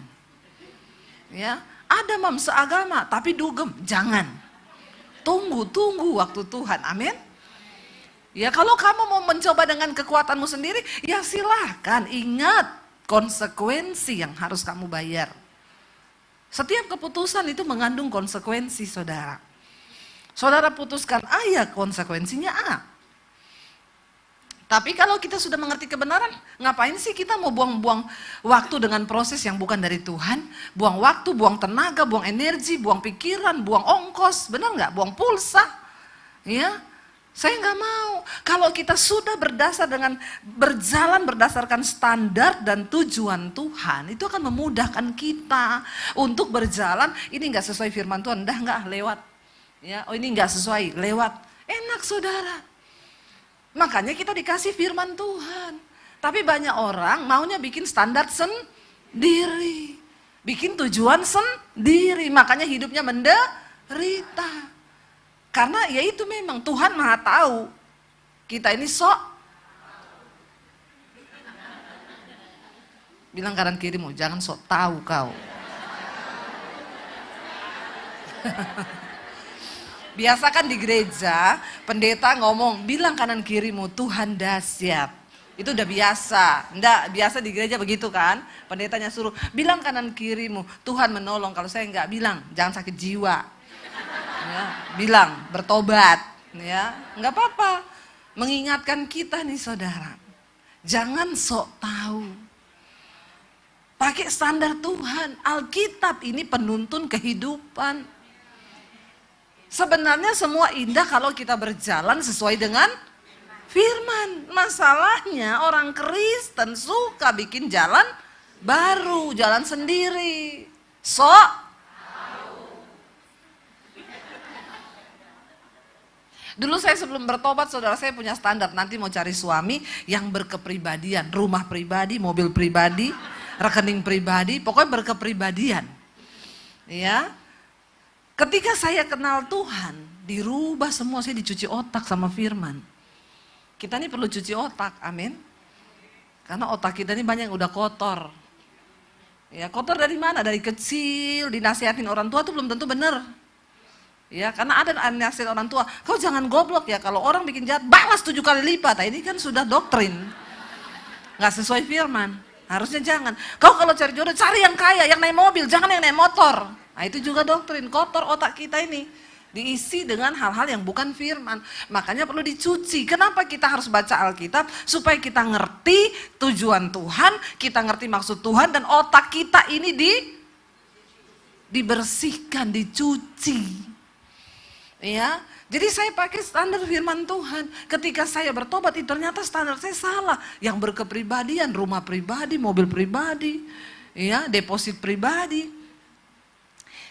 Ya, ada mam seagama tapi dugem, jangan. Tunggu waktu Tuhan, amin. Ya kalau kamu mau mencoba dengan kekuatanmu sendiri, ya silahkan, ingat. Konsekuensi yang harus kamu bayar. Setiap keputusan itu mengandung konsekuensi, saudara. Saudara putuskan A, ya konsekuensinya A. Tapi kalau kita sudah mengerti kebenaran, ngapain sih kita mau buang-buang waktu dengan proses yang bukan dari Tuhan? Buang waktu, buang tenaga, buang energi, buang pikiran, buang ongkos, benar nggak? Buang pulsa, ya. Saya nggak mau. Kalau kita sudah berjalan berdasarkan standar dan tujuan Tuhan, itu akan memudahkan kita untuk berjalan. Ini nggak sesuai firman Tuhan, dah nggak lewat. Ya, oh ini nggak sesuai, lewat. Enak saudara. Makanya kita dikasih firman Tuhan. Tapi banyak orang maunya bikin standar sendiri, bikin tujuan sendiri. Makanya hidupnya menderita. Karena ya itu memang Tuhan Maha tahu. Kita ini sok. Bilang kanan kirimu, jangan sok tahu kau. Biasa kan di gereja, pendeta ngomong, bilang kanan kirimu, Tuhan dahsyat. Itu udah biasa. Enggak, biasa di gereja begitu kan. Pendetanya suruh, bilang kanan kirimu, Tuhan menolong. Kalau saya enggak bilang, jangan sakit jiwa. Ya, bilang bertobat, ya nggak apa-apa. Mengingatkan kita nih saudara, jangan sok tahu. Pakai standar Tuhan. Alkitab ini penuntun kehidupan. Sebenarnya semua indah kalau kita berjalan sesuai dengan firman. Masalahnya orang Kristen suka bikin jalan baru, jalan sendiri. Sok. Dulu saya sebelum bertobat, saudara saya punya standar, nanti mau cari suami yang berkepribadian, rumah pribadi, mobil pribadi, rekening pribadi, pokoknya berkepribadian. Ya, ketika saya kenal Tuhan, dirubah semua, saya dicuci otak sama firman. Kita ini perlu cuci otak, amin. Karena otak kita ini banyak yang udah kotor. Ya, kotor dari mana? Dari kecil, dinasihatin orang tua tuh belum tentu benar. Ya, karena ada nasihat orang tua, kau jangan goblok ya, kalau orang bikin jahat, balas 7 kali lipat. Nah, ini kan sudah doktrin. Nggak sesuai firman. Harusnya jangan. Kau kalau cari jodoh, cari yang kaya, yang naik mobil, jangan yang naik motor. Nah, itu juga doktrin. Kotor otak kita ini. Diisi dengan hal-hal yang bukan firman. Makanya perlu dicuci. Kenapa kita harus baca Alkitab? Supaya kita ngerti tujuan Tuhan, kita ngerti maksud Tuhan, dan otak kita ini dibersihkan, dicuci. Ya, jadi saya pakai standar firman Tuhan. Ketika saya bertobat, itu ternyata standar saya salah. Yang berkepribadian, rumah pribadi, mobil pribadi, ya, deposit pribadi.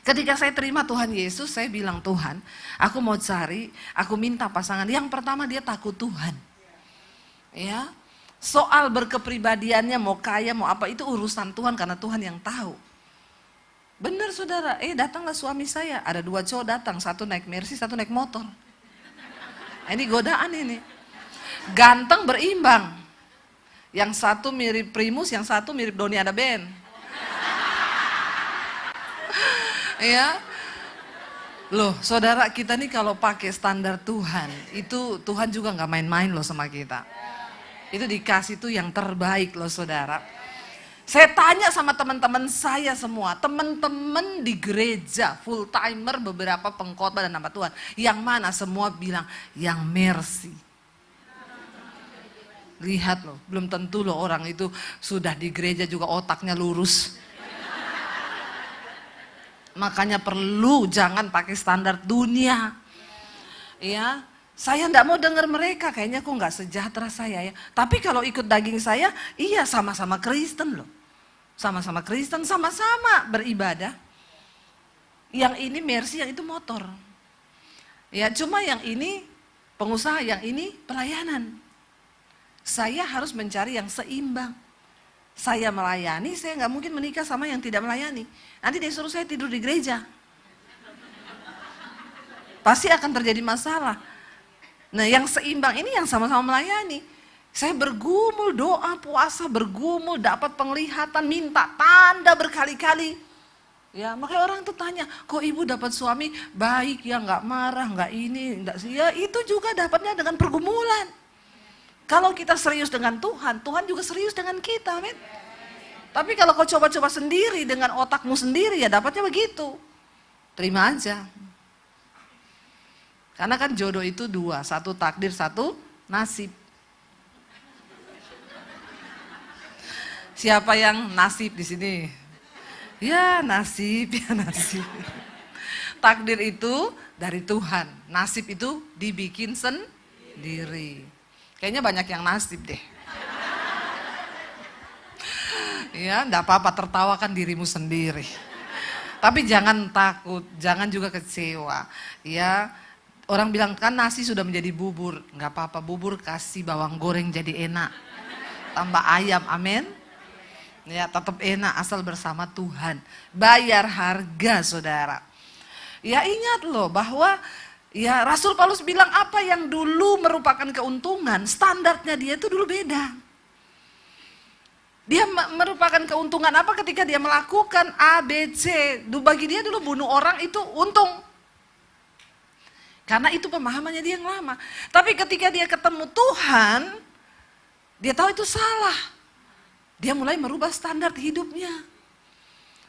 Ketika saya terima Tuhan Yesus, saya bilang, Tuhan, aku mau cari, aku minta pasangan. Yang pertama dia takut Tuhan. Ya, soal berkepribadiannya, mau kaya, mau apa, itu urusan Tuhan karena Tuhan yang tahu. Benar saudara, datanglah suami saya. Ada 2 cowok datang, satu naik Mercy, satu naik motor. Ini godaan ini. Ganteng berimbang. Yang satu mirip Primus, yang satu mirip Doni ada band. Ya. Loh saudara, kita nih kalau pakai standar Tuhan, itu Tuhan juga gak main-main loh sama kita. Itu dikasih tuh yang terbaik loh saudara. Saya tanya sama teman-teman saya semua, teman-teman di gereja, full timer, beberapa pengkhotbah dan nama Tuhan. Yang mana semua bilang, yang Mercy. Lihat loh, belum tentu loh orang itu sudah di gereja juga otaknya lurus. Makanya perlu jangan pakai standar dunia. Ya, saya enggak mau dengar mereka, kayaknya kok nggak sejahtera saya ya. Tapi kalau ikut daging saya, iya sama-sama Kristen loh. Sama-sama Kristen, sama-sama beribadah. Yang ini Mercy, yang itu motor. Ya, cuma yang ini pengusaha, yang ini pelayanan. Saya harus mencari yang seimbang. Saya melayani, saya nggak mungkin menikah sama yang tidak melayani. Nanti dia suruh saya tidur di gereja. Pasti akan terjadi masalah. Nah, yang seimbang ini yang sama-sama melayani. Saya bergumul, doa, puasa, bergumul, dapat penglihatan, minta tanda berkali-kali. Ya, makanya orang tuh tanya, kok ibu dapat suami baik ya, nggak marah, nggak ini, nggak sih? Ya, itu juga dapatnya dengan pergumulan. Kalau kita serius dengan Tuhan, Tuhan juga serius dengan kita, men. Tapi kalau kau coba-coba sendiri dengan otakmu sendiri, ya dapatnya begitu. Terima aja. Karena kan jodoh itu 2, satu takdir, satu nasib. Siapa yang nasib di sini? Ya nasib, ya nasib. Takdir itu dari Tuhan, nasib itu dibikin sendiri. Kayaknya banyak yang nasib deh. Ya, enggak apa-apa, tertawakan dirimu sendiri. Tapi jangan takut, jangan juga kecewa. Ya, orang bilang kan nasi sudah menjadi bubur, enggak apa-apa, bubur kasih bawang goreng jadi enak. Tambah ayam, amin. Ya, tetap enak asal bersama Tuhan. Bayar harga, saudara. Ya, ingat loh bahwa ya Rasul Paulus bilang apa yang dulu merupakan keuntungan, standarnya dia itu dulu beda. Dia merupakan keuntungan apa ketika dia melakukan A, B, C. Bagi dia dulu bunuh orang itu untung. Karena itu pemahamannya dia yang lama. Tapi ketika dia ketemu Tuhan, dia tahu itu salah. Dia mulai merubah standar hidupnya.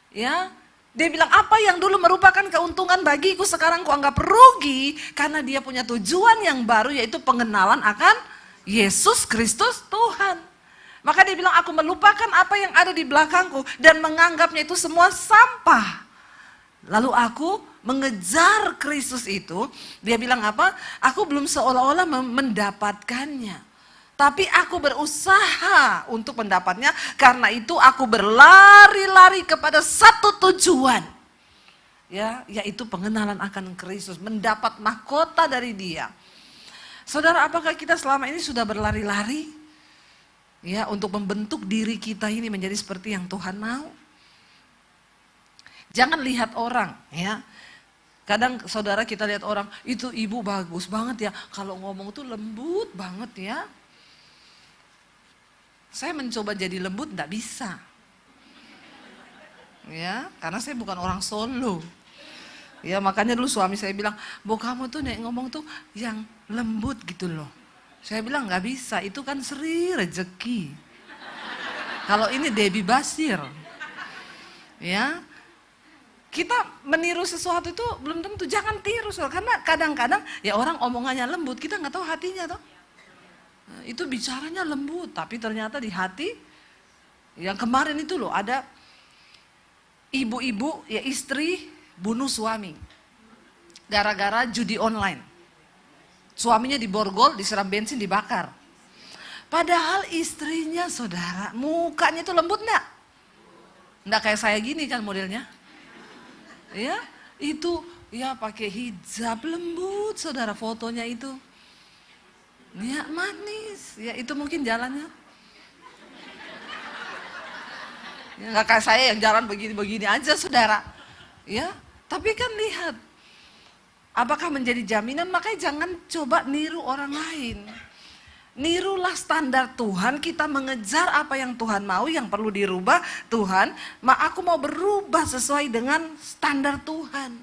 Ya, dia bilang apa yang dulu merupakan keuntungan bagiku sekarang kuanggap rugi karena dia punya tujuan yang baru yaitu pengenalan akan Yesus Kristus Tuhan. Maka dia bilang aku melupakan apa yang ada di belakangku dan menganggapnya itu semua sampah. Lalu aku mengejar Kristus itu, dia bilang apa? Aku belum seolah-olah mendapatkannya. Tapi aku berusaha untuk mendapatnya, karena itu aku berlari-lari kepada satu tujuan. Ya, yaitu pengenalan akan Kristus, mendapat mahkota dari Dia. Saudara, apakah kita selama ini sudah berlari-lari? Ya, untuk membentuk diri kita ini menjadi seperti yang Tuhan mau. Jangan lihat orang, ya. Kadang saudara kita lihat orang, itu ibu bagus banget ya, kalau ngomong tuh lembut banget ya. Saya mencoba jadi lembut, enggak bisa. Ya, karena saya bukan orang Solo. Ya, makanya dulu suami saya bilang, "Bu, kamu tuh nek ngomong tuh yang lembut gitu loh." Saya bilang, "Enggak bisa, itu kan Sri Rezeki." Kalau ini Debbie Basir. Ya. Kita meniru sesuatu itu belum tentu, jangan tiru. Karena kadang-kadang ya orang omongannya lembut, kita nggak tahu hatinya toh. Nah, itu bicaranya lembut, tapi ternyata di hati, yang kemarin itu loh ada ibu-ibu ya istri bunuh suami gara-gara judi online. Suaminya diborgol, disiram bensin, dibakar. Padahal istrinya saudara, mukanya itu lembut enggak? Enggak kayak saya gini kan modelnya. Ya, itu ya pakai hijab lembut saudara fotonya itu. Ya manis, ya itu mungkin jalannya. Ya, nggak kayak saya yang jalan begini-begini aja saudara. Ya, tapi kan lihat, apakah menjadi jaminan? Makanya jangan coba niru orang lain. Nirulah standar Tuhan, kita mengejar apa yang Tuhan mau, yang perlu dirubah. Tuhan, aku mau berubah sesuai dengan standar Tuhan.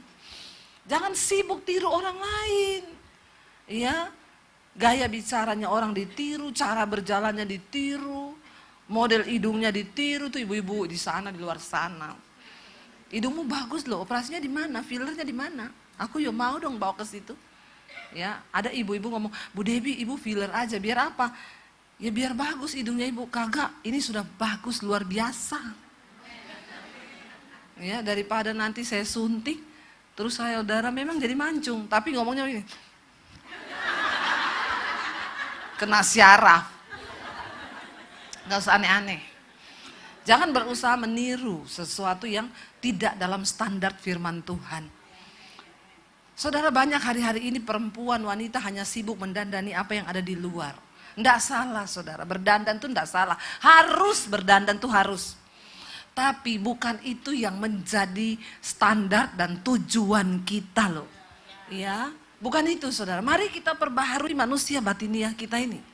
Jangan sibuk tiru orang lain. Ya, gaya bicaranya orang ditiru, cara berjalannya ditiru, model hidungnya ditiru tuh ibu-ibu di sana, di luar sana. Hidungmu bagus loh, operasinya di mana? Fillernya di mana? Aku ya mau dong bawa ke situ. Ya, ada ibu-ibu ngomong, Bu Debbie, ibu filler aja, biar apa? Ya biar bagus hidungnya ibu. Kagak, ini sudah bagus luar biasa. Ya, daripada nanti saya suntik, terus saudara memang jadi mancung, tapi ngomongnya begini. Kena syaraf. Gak usah aneh-aneh. Jangan berusaha meniru sesuatu yang tidak dalam standar firman Tuhan. Saudara, banyak hari-hari ini perempuan, wanita hanya sibuk mendandani apa yang ada di luar. Nggak salah saudara, berdandan tuh nggak salah. Harus berdandan tuh harus. Tapi bukan itu yang menjadi standar dan tujuan kita loh. Ya, bukan itu saudara. Mari kita perbaharui manusia batiniah kita ini.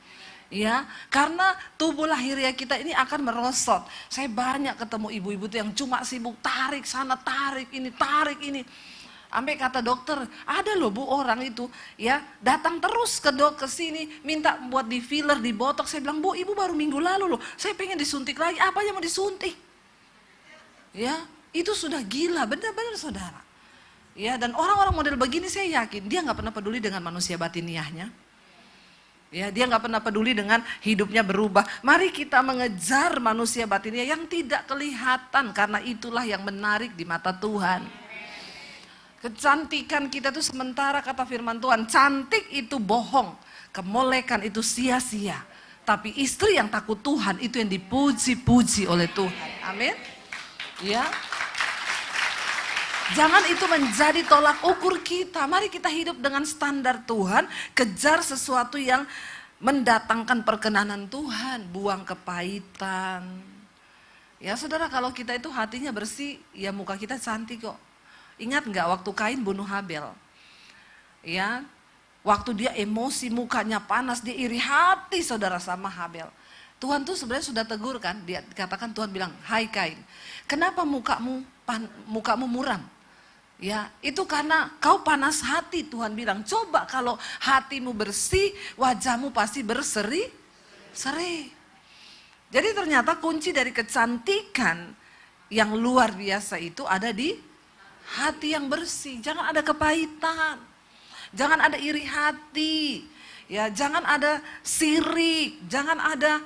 Ya, karena tubuh lahiriah kita ini akan merosot. Saya banyak ketemu ibu-ibu tuh yang cuma sibuk tarik sana, tarik ini. Sampai kata dokter, ada loh Bu orang itu ya datang terus ke sini minta buat di filler, di botok. Saya bilang, Bu, ibu baru minggu lalu loh, saya pengen disuntik lagi. Apa yang mau disuntik? Ya, itu sudah gila, benar-benar saudara. Ya, dan orang-orang model begini saya yakin dia nggak pernah peduli dengan manusia batiniahnya. Ya, dia nggak pernah peduli dengan hidupnya berubah. Mari kita mengejar manusia batiniah yang tidak kelihatan, karena itulah yang menarik di mata Tuhan. Kecantikan kita itu sementara, kata firman Tuhan, cantik itu bohong, kemolekan itu sia-sia. Tapi istri yang takut Tuhan itu yang dipuji-puji oleh Tuhan. Amin. Ya. Jangan itu menjadi tolak ukur kita. Mari kita hidup dengan standar Tuhan, kejar sesuatu yang mendatangkan perkenanan Tuhan, buang kepahitan. Ya saudara, kalau kita itu hatinya bersih, ya muka kita cantik kok. Ingat nggak waktu Kain bunuh Habel? Ya, waktu dia emosi, mukanya panas, dia iri hati saudara sama Habel. Tuhan tuh sebenarnya sudah tegur kan, dia katakan, Tuhan bilang, hai Kain, kenapa mukamu muram? Ya, itu karena kau panas hati. Tuhan bilang, coba kalau hatimu bersih, wajahmu pasti berseri-seri. Jadi ternyata kunci dari kecantikan yang luar biasa itu ada di hati yang bersih. Jangan ada kepahitan, jangan ada iri hati, ya, jangan ada sirik, jangan ada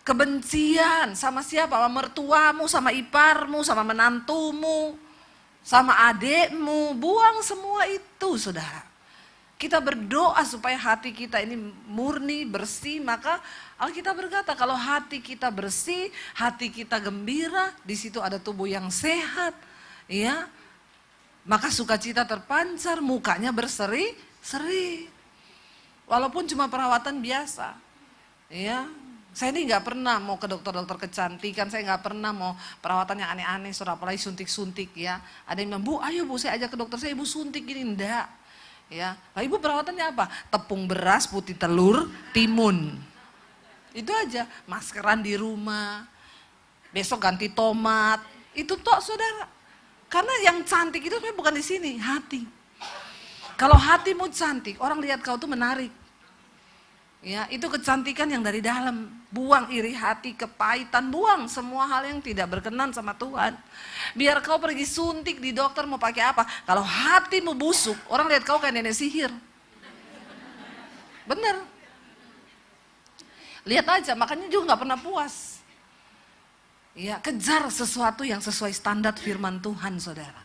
kebencian sama siapa, sama mertuamu, sama iparmu, sama menantumu, sama adekmu. Buang semua itu saudara. Kita berdoa supaya hati kita ini murni, bersih. Maka Alkitab berkata kalau hati kita bersih, hati kita gembira, di situ ada tubuh yang sehat, ya. Maka sukacita terpancar, mukanya berseri-seri. Walaupun cuma perawatan biasa. Ya, saya ini nggak pernah mau ke dokter-dokter kecantikan, saya nggak pernah mau perawatan yang aneh-aneh, apalagi suntik-suntik ya. Ada yang bilang, Bu, ayo Bu, saya ajak ke dokter saya, Ibu suntik gini, enggak. Ya, nah, Ibu perawatannya apa? Tepung beras, putih telur, timun. Itu aja, maskeran di rumah, besok ganti tomat, itu tok saudara. Karena yang cantik itu sebenarnya bukan di sini, hati. Kalau hatimu cantik, orang lihat kau tuh menarik. Ya, itu kecantikan yang dari dalam. Buang iri hati, kepahitan, buang semua hal yang tidak berkenan sama Tuhan. Biar kau pergi suntik di dokter mau pakai apa? Kalau hatimu busuk, orang lihat kau kayak nenek sihir. Bener. Lihat aja, makanya juga nggak pernah puas. Ya, kejar sesuatu yang sesuai standar firman Tuhan, saudara.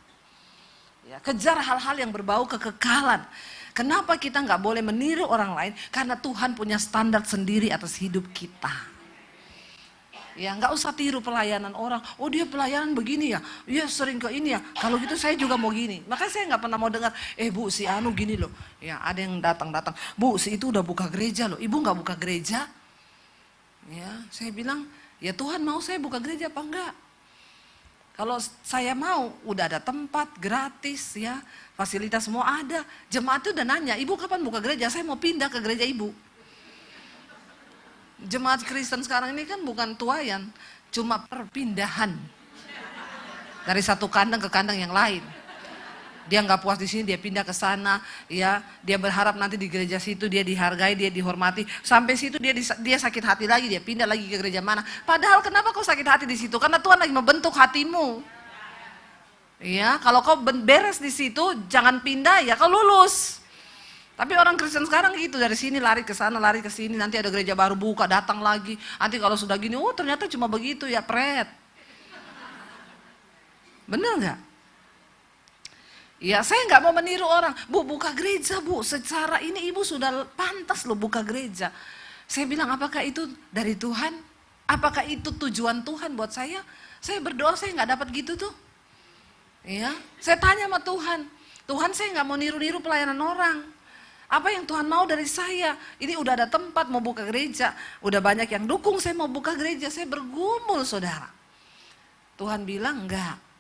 Ya, kejar hal-hal yang berbau kekekalan. Kenapa kita nggak boleh meniru orang lain? Karena Tuhan punya standar sendiri atas hidup kita. Ya, nggak usah tiru pelayanan orang. Oh, dia pelayanan begini ya, dia sering ke ini ya. Kalau gitu saya juga mau gini. Makanya saya nggak pernah mau dengar, Bu si Anu gini loh. Ya, ada yang datang, Bu si itu udah buka gereja loh. Ibu nggak buka gereja? Ya, saya bilang, ya Tuhan mau saya buka gereja apa enggak? Kalau saya mau, udah ada tempat gratis ya, fasilitas semua ada. Jemaat itu udah nanya, ibu kapan buka gereja? Saya mau pindah ke gereja ibu. Jemaat Kristen sekarang ini kan bukan tuayan, cuma perpindahan. Dari satu kandang ke kandang yang lain. Dia nggak puas di sini, dia pindah ke sana, ya. Dia berharap nanti di gereja situ dia dihargai, dia dihormati. Sampai situ dia sakit hati lagi, dia pindah lagi ke gereja mana. Padahal kenapa kau sakit hati di situ? Karena Tuhan lagi membentuk hatimu. Ya, kalau kau beres di situ, jangan pindah ya, kau lulus. Tapi orang Kristen sekarang gitu, dari sini lari ke sana, lari ke sini, nanti ada gereja baru buka, datang lagi. Nanti kalau sudah gini, oh ternyata cuma begitu ya, pret. Bener nggak? Ya, saya nggak mau meniru orang. Bu, buka gereja, Bu. Secara ini ibu sudah pantas loh buka gereja. Saya bilang, apakah itu dari Tuhan? Apakah itu tujuan Tuhan buat saya? Saya berdoa, saya nggak dapat gitu tuh. Ya, saya tanya sama Tuhan. Tuhan, saya nggak mau niru-niru pelayanan orang. Apa yang Tuhan mau dari saya? Ini udah ada tempat mau buka gereja. Udah banyak yang dukung saya mau buka gereja. Saya bergumul, saudara. Tuhan bilang, enggak.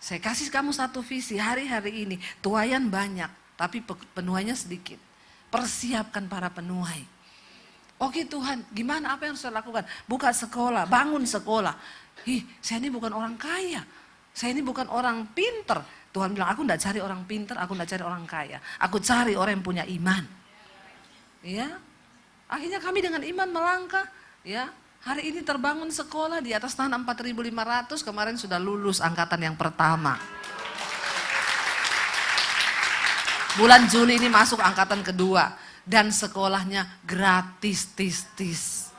Saya kasih kamu satu visi hari-hari ini. Tuayan banyak, tapi penuainya sedikit. Persiapkan para penuai. Oke Tuhan, gimana apa yang saya lakukan? Buka sekolah, bangun sekolah. Saya ini bukan orang kaya. Saya ini bukan orang pinter. Tuhan bilang, aku enggak cari orang pinter, aku enggak cari orang kaya. Aku cari orang yang punya iman. Ya, akhirnya kami dengan iman melangkah. Ya, hari ini terbangun sekolah di atas tanah 4.500, kemarin sudah lulus angkatan yang pertama. Bulan Juli ini masuk angkatan kedua dan sekolahnya gratis tis.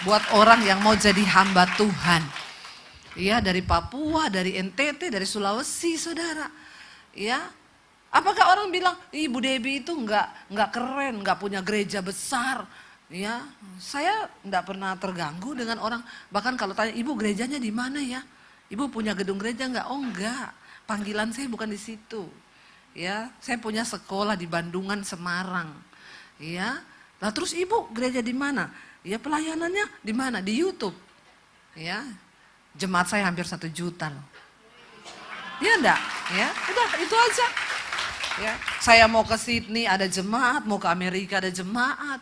Buat orang yang mau jadi hamba Tuhan. Ya, dari Papua, dari NTT, dari Sulawesi, saudara. Ya, apakah orang bilang, Ibu Debbie itu enggak keren, enggak punya gereja besar. Ya, saya enggak pernah terganggu dengan orang. Bahkan kalau tanya, ibu gerejanya di mana ya? Ibu punya gedung gereja enggak? Oh enggak, panggilan saya bukan di situ. Ya, saya punya sekolah di Bandungan, Semarang. Ya, lah terus ibu gereja di mana? Ya pelayanannya di mana? Di YouTube. Ya, jemaat saya hampir 1 juta loh. Ya enggak? Ya, udah itu aja. Ya, saya mau ke Sydney ada jemaat, mau ke Amerika ada jemaat.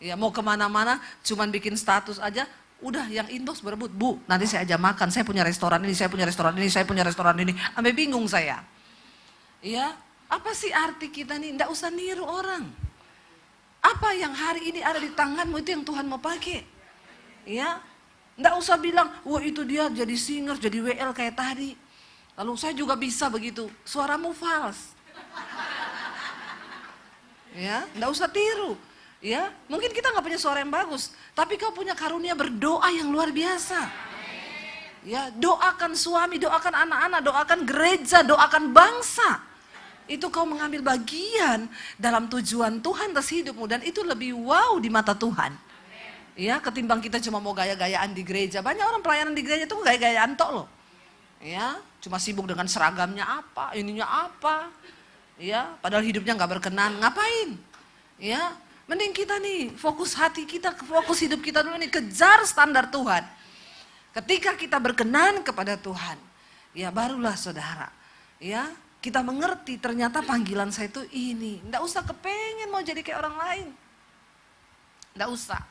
Ya, mau kemana-mana cuman bikin status aja, udah yang inbox berebut, Bu, nanti saya ajak makan, saya punya restoran ini, saya punya restoran ini, saya punya restoran ini, sampai bingung saya. Ya, apa sih arti kita nih? Nggak usah niru orang. Apa yang hari ini ada di tanganmu itu yang Tuhan mau pakai. Ya, nggak usah bilang, wah itu dia jadi singer, jadi WL kayak tadi. Lalu saya juga bisa begitu, suaramu fals. Ya, nggak usah tiru. Ya, mungkin kita nggak punya suara yang bagus, tapi kau punya karunia berdoa yang luar biasa. Ya, doakan suami, doakan anak-anak, doakan gereja, doakan bangsa. Itu kau mengambil bagian dalam tujuan Tuhan atas hidupmu dan itu lebih wow di mata Tuhan. Ya, ketimbang kita cuma mau gaya-gayaan di gereja. Banyak orang pelayanan di gereja itu gaya-gayaan tok loh. Ya, cuma sibuk dengan seragamnya apa, ininya apa. Ya, padahal hidupnya nggak berkenan, ngapain? Ya, mending kita nih fokus hati kita, fokus hidup kita dulu nih, kejar standar Tuhan. Ketika kita berkenan kepada Tuhan, ya barulah saudara, ya kita mengerti ternyata panggilan saya itu ini. Nggak usah kepengen mau jadi kayak orang lain, nggak usah.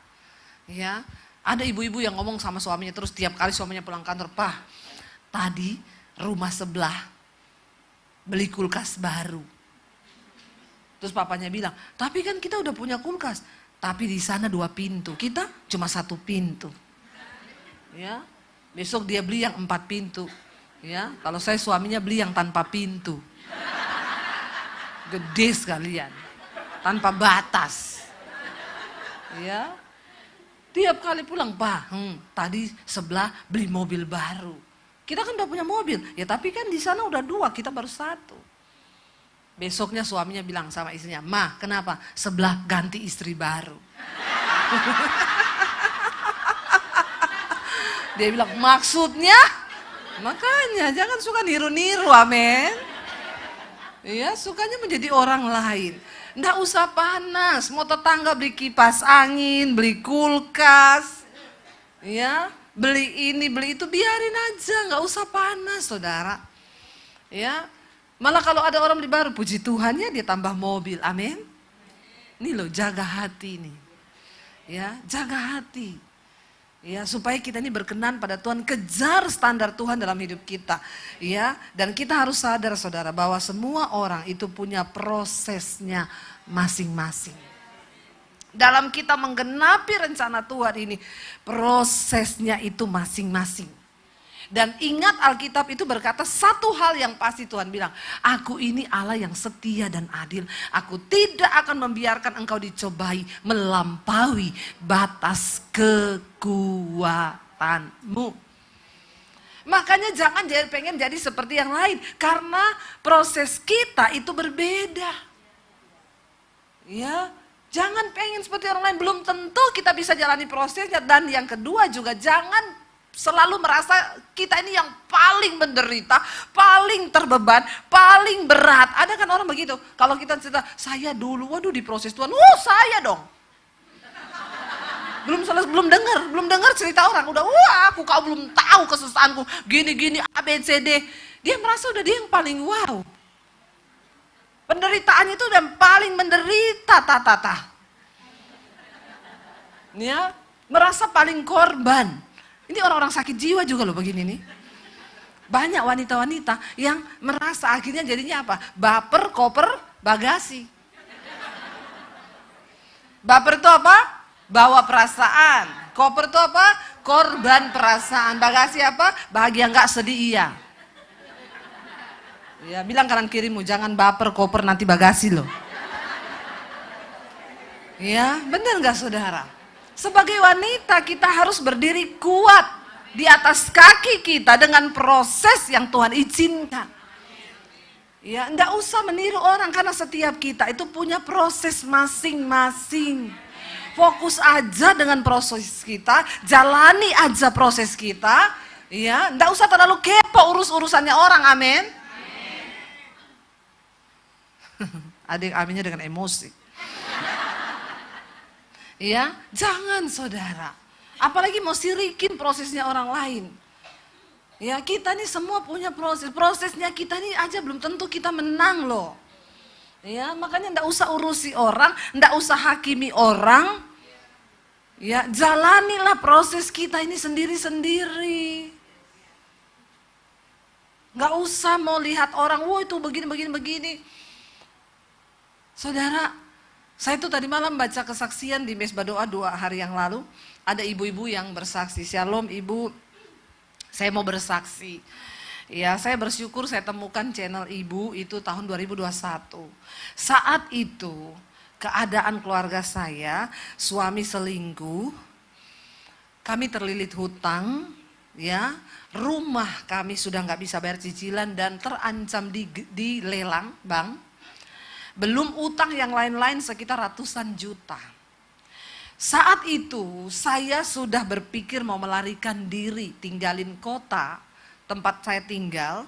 Ya, ada ibu-ibu yang ngomong sama suaminya terus tiap kali suaminya pulang kantor, Pak, tadi rumah sebelah beli kulkas baru. Terus papanya bilang, tapi kan kita udah punya kulkas. Tapi di sana 2 pintu, kita cuma 1 pintu. Ya, besok dia beli yang 4 pintu. Ya, kalau saya suaminya beli yang tanpa pintu. Gede sekalian, tanpa batas. Ya, Tiap kali pulang, Pak, tadi sebelah beli mobil baru. Kita kan udah punya mobil, ya tapi kan di sana udah 2, kita baru 1. Besoknya suaminya bilang sama istrinya, Ma, kenapa? Sebelah ganti istri baru. Dia bilang, maksudnya? Makanya jangan suka niru-niru, amin. Ya, sukanya menjadi orang lain. Nggak usah panas, mau tetangga beli kipas angin, beli kulkas, ya, beli ini, beli itu, biarin aja, nggak usah panas, saudara. Ya, malah kalau ada orang beli baru, puji Tuhan ya dia tambah mobil, amin. Ini loh, jaga hati nih, ya, jaga hati. Ya, supaya kita ini berkenan pada Tuhan, kejar standar Tuhan dalam hidup kita. Ya, dan kita harus sadar saudara bahwa semua orang itu punya prosesnya masing-masing. Dalam kita menggenapi rencana Tuhan ini, prosesnya itu masing-masing. Dan ingat Alkitab itu berkata satu hal yang pasti, Tuhan bilang, aku ini Allah yang setia dan adil. Aku tidak akan membiarkan engkau dicobai melampaui batas kekuatanmu. Makanya jangan pengen jadi seperti yang lain. Karena proses kita itu berbeda. Ya, jangan pengen seperti orang lain. Belum tentu kita bisa jalani prosesnya. Dan yang kedua juga jangan selalu merasa kita ini yang paling menderita, paling terbeban, paling berat. Ada kan orang begitu. Kalau kita cerita, saya dulu, waduh di proses Tuhan, saya dong. Belum dengar cerita orang, udah kau belum tahu kesusahanku, gini ABCD. Dia merasa udah dia yang paling wow. Penderitaan itu udah paling menderita, Ya, merasa paling korban. Ini orang-orang sakit jiwa juga loh begini nih. Banyak wanita-wanita yang merasa akhirnya jadinya apa? Baper, koper, bagasi. Baper itu apa? Bawa perasaan. Koper itu apa? Korban perasaan. Bagasi apa? Bahagia enggak, sedih iya. Ya, bilang kanan kirimu, jangan baper, koper, nanti bagasi loh. Ya, benar enggak saudara? Sebagai wanita kita harus berdiri kuat di atas kaki kita dengan proses yang Tuhan izinkan. Ya, enggak usah meniru orang karena setiap kita itu punya proses masing-masing. Fokus aja dengan proses kita, jalani aja proses kita. Ya, enggak usah terlalu kepo urusannya orang, amin. Adik aminnya dengan emosi. Ya, jangan saudara. Apalagi mau sirikin prosesnya orang lain. Ya, kita nih semua punya proses. Prosesnya kita nih aja belum tentu kita menang loh. Ya, makanya ndak usah urusi orang, ndak usah hakimi orang. Ya, jalanilah proses kita ini sendiri-sendiri. Nggak usah mau lihat orang, wah itu begini. Saudara, saya tuh tadi malam baca kesaksian di Mesbah Doa 2 hari yang lalu. Ada ibu-ibu yang bersaksi, Shalom ibu, saya mau bersaksi. Ya, saya bersyukur saya temukan channel ibu itu tahun 2021. Saat itu keadaan keluarga saya, suami selingkuh, kami terlilit hutang, ya, rumah kami sudah nggak bisa bayar cicilan dan terancam dilelang bank. Belum utang yang lain-lain sekitar ratusan juta. Saat itu saya sudah berpikir mau melarikan diri, tinggalin kota tempat saya tinggal.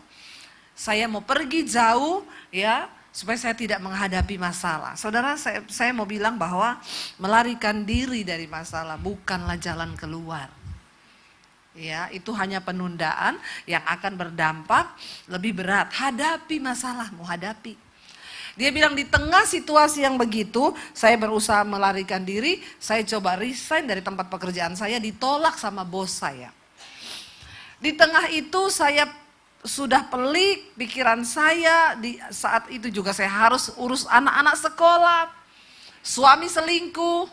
Saya mau pergi jauh ya, supaya saya tidak menghadapi masalah. Saudara, saya mau bilang bahwa melarikan diri dari masalah bukanlah jalan keluar. Ya, itu hanya penundaan yang akan berdampak lebih berat. Hadapi masalahmu, hadapi. Dia bilang di tengah situasi yang begitu, saya berusaha melarikan diri, saya coba resign dari tempat pekerjaan saya, ditolak sama bos saya. Di tengah itu saya sudah pelik pikiran saya, di saat itu juga saya harus urus anak-anak sekolah, suami selingkuh.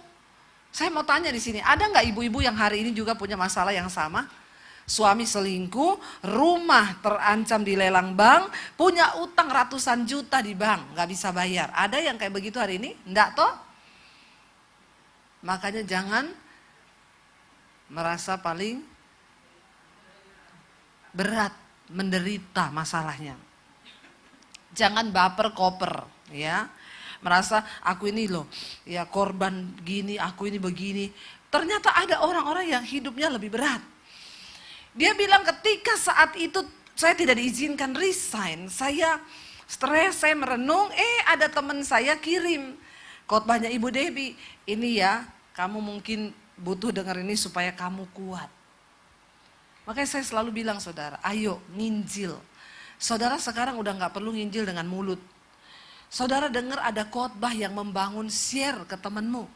Saya mau tanya di sini, ada nggak ibu-ibu yang hari ini juga punya masalah yang sama? Suami selingkuh, rumah terancam dilelang bank, punya utang ratusan juta di bank, nggak bisa bayar. Ada yang kayak begitu hari ini? Enggak toh? Makanya jangan merasa paling berat, menderita masalahnya. Jangan baper koper, ya. Merasa aku ini loh, ya korban gini, aku ini begini. Ternyata ada orang-orang yang hidupnya lebih berat. Dia bilang ketika saat itu saya tidak diizinkan resign, saya stres, saya merenung, ada teman saya kirim khotbahnya Ibu Debbie. Ini ya, kamu mungkin butuh dengar ini supaya kamu kuat. Makanya saya selalu bilang saudara, ayo nginjil. Saudara sekarang udah gak perlu nginjil dengan mulut. Saudara dengar ada khotbah yang membangun, share ke temanmu.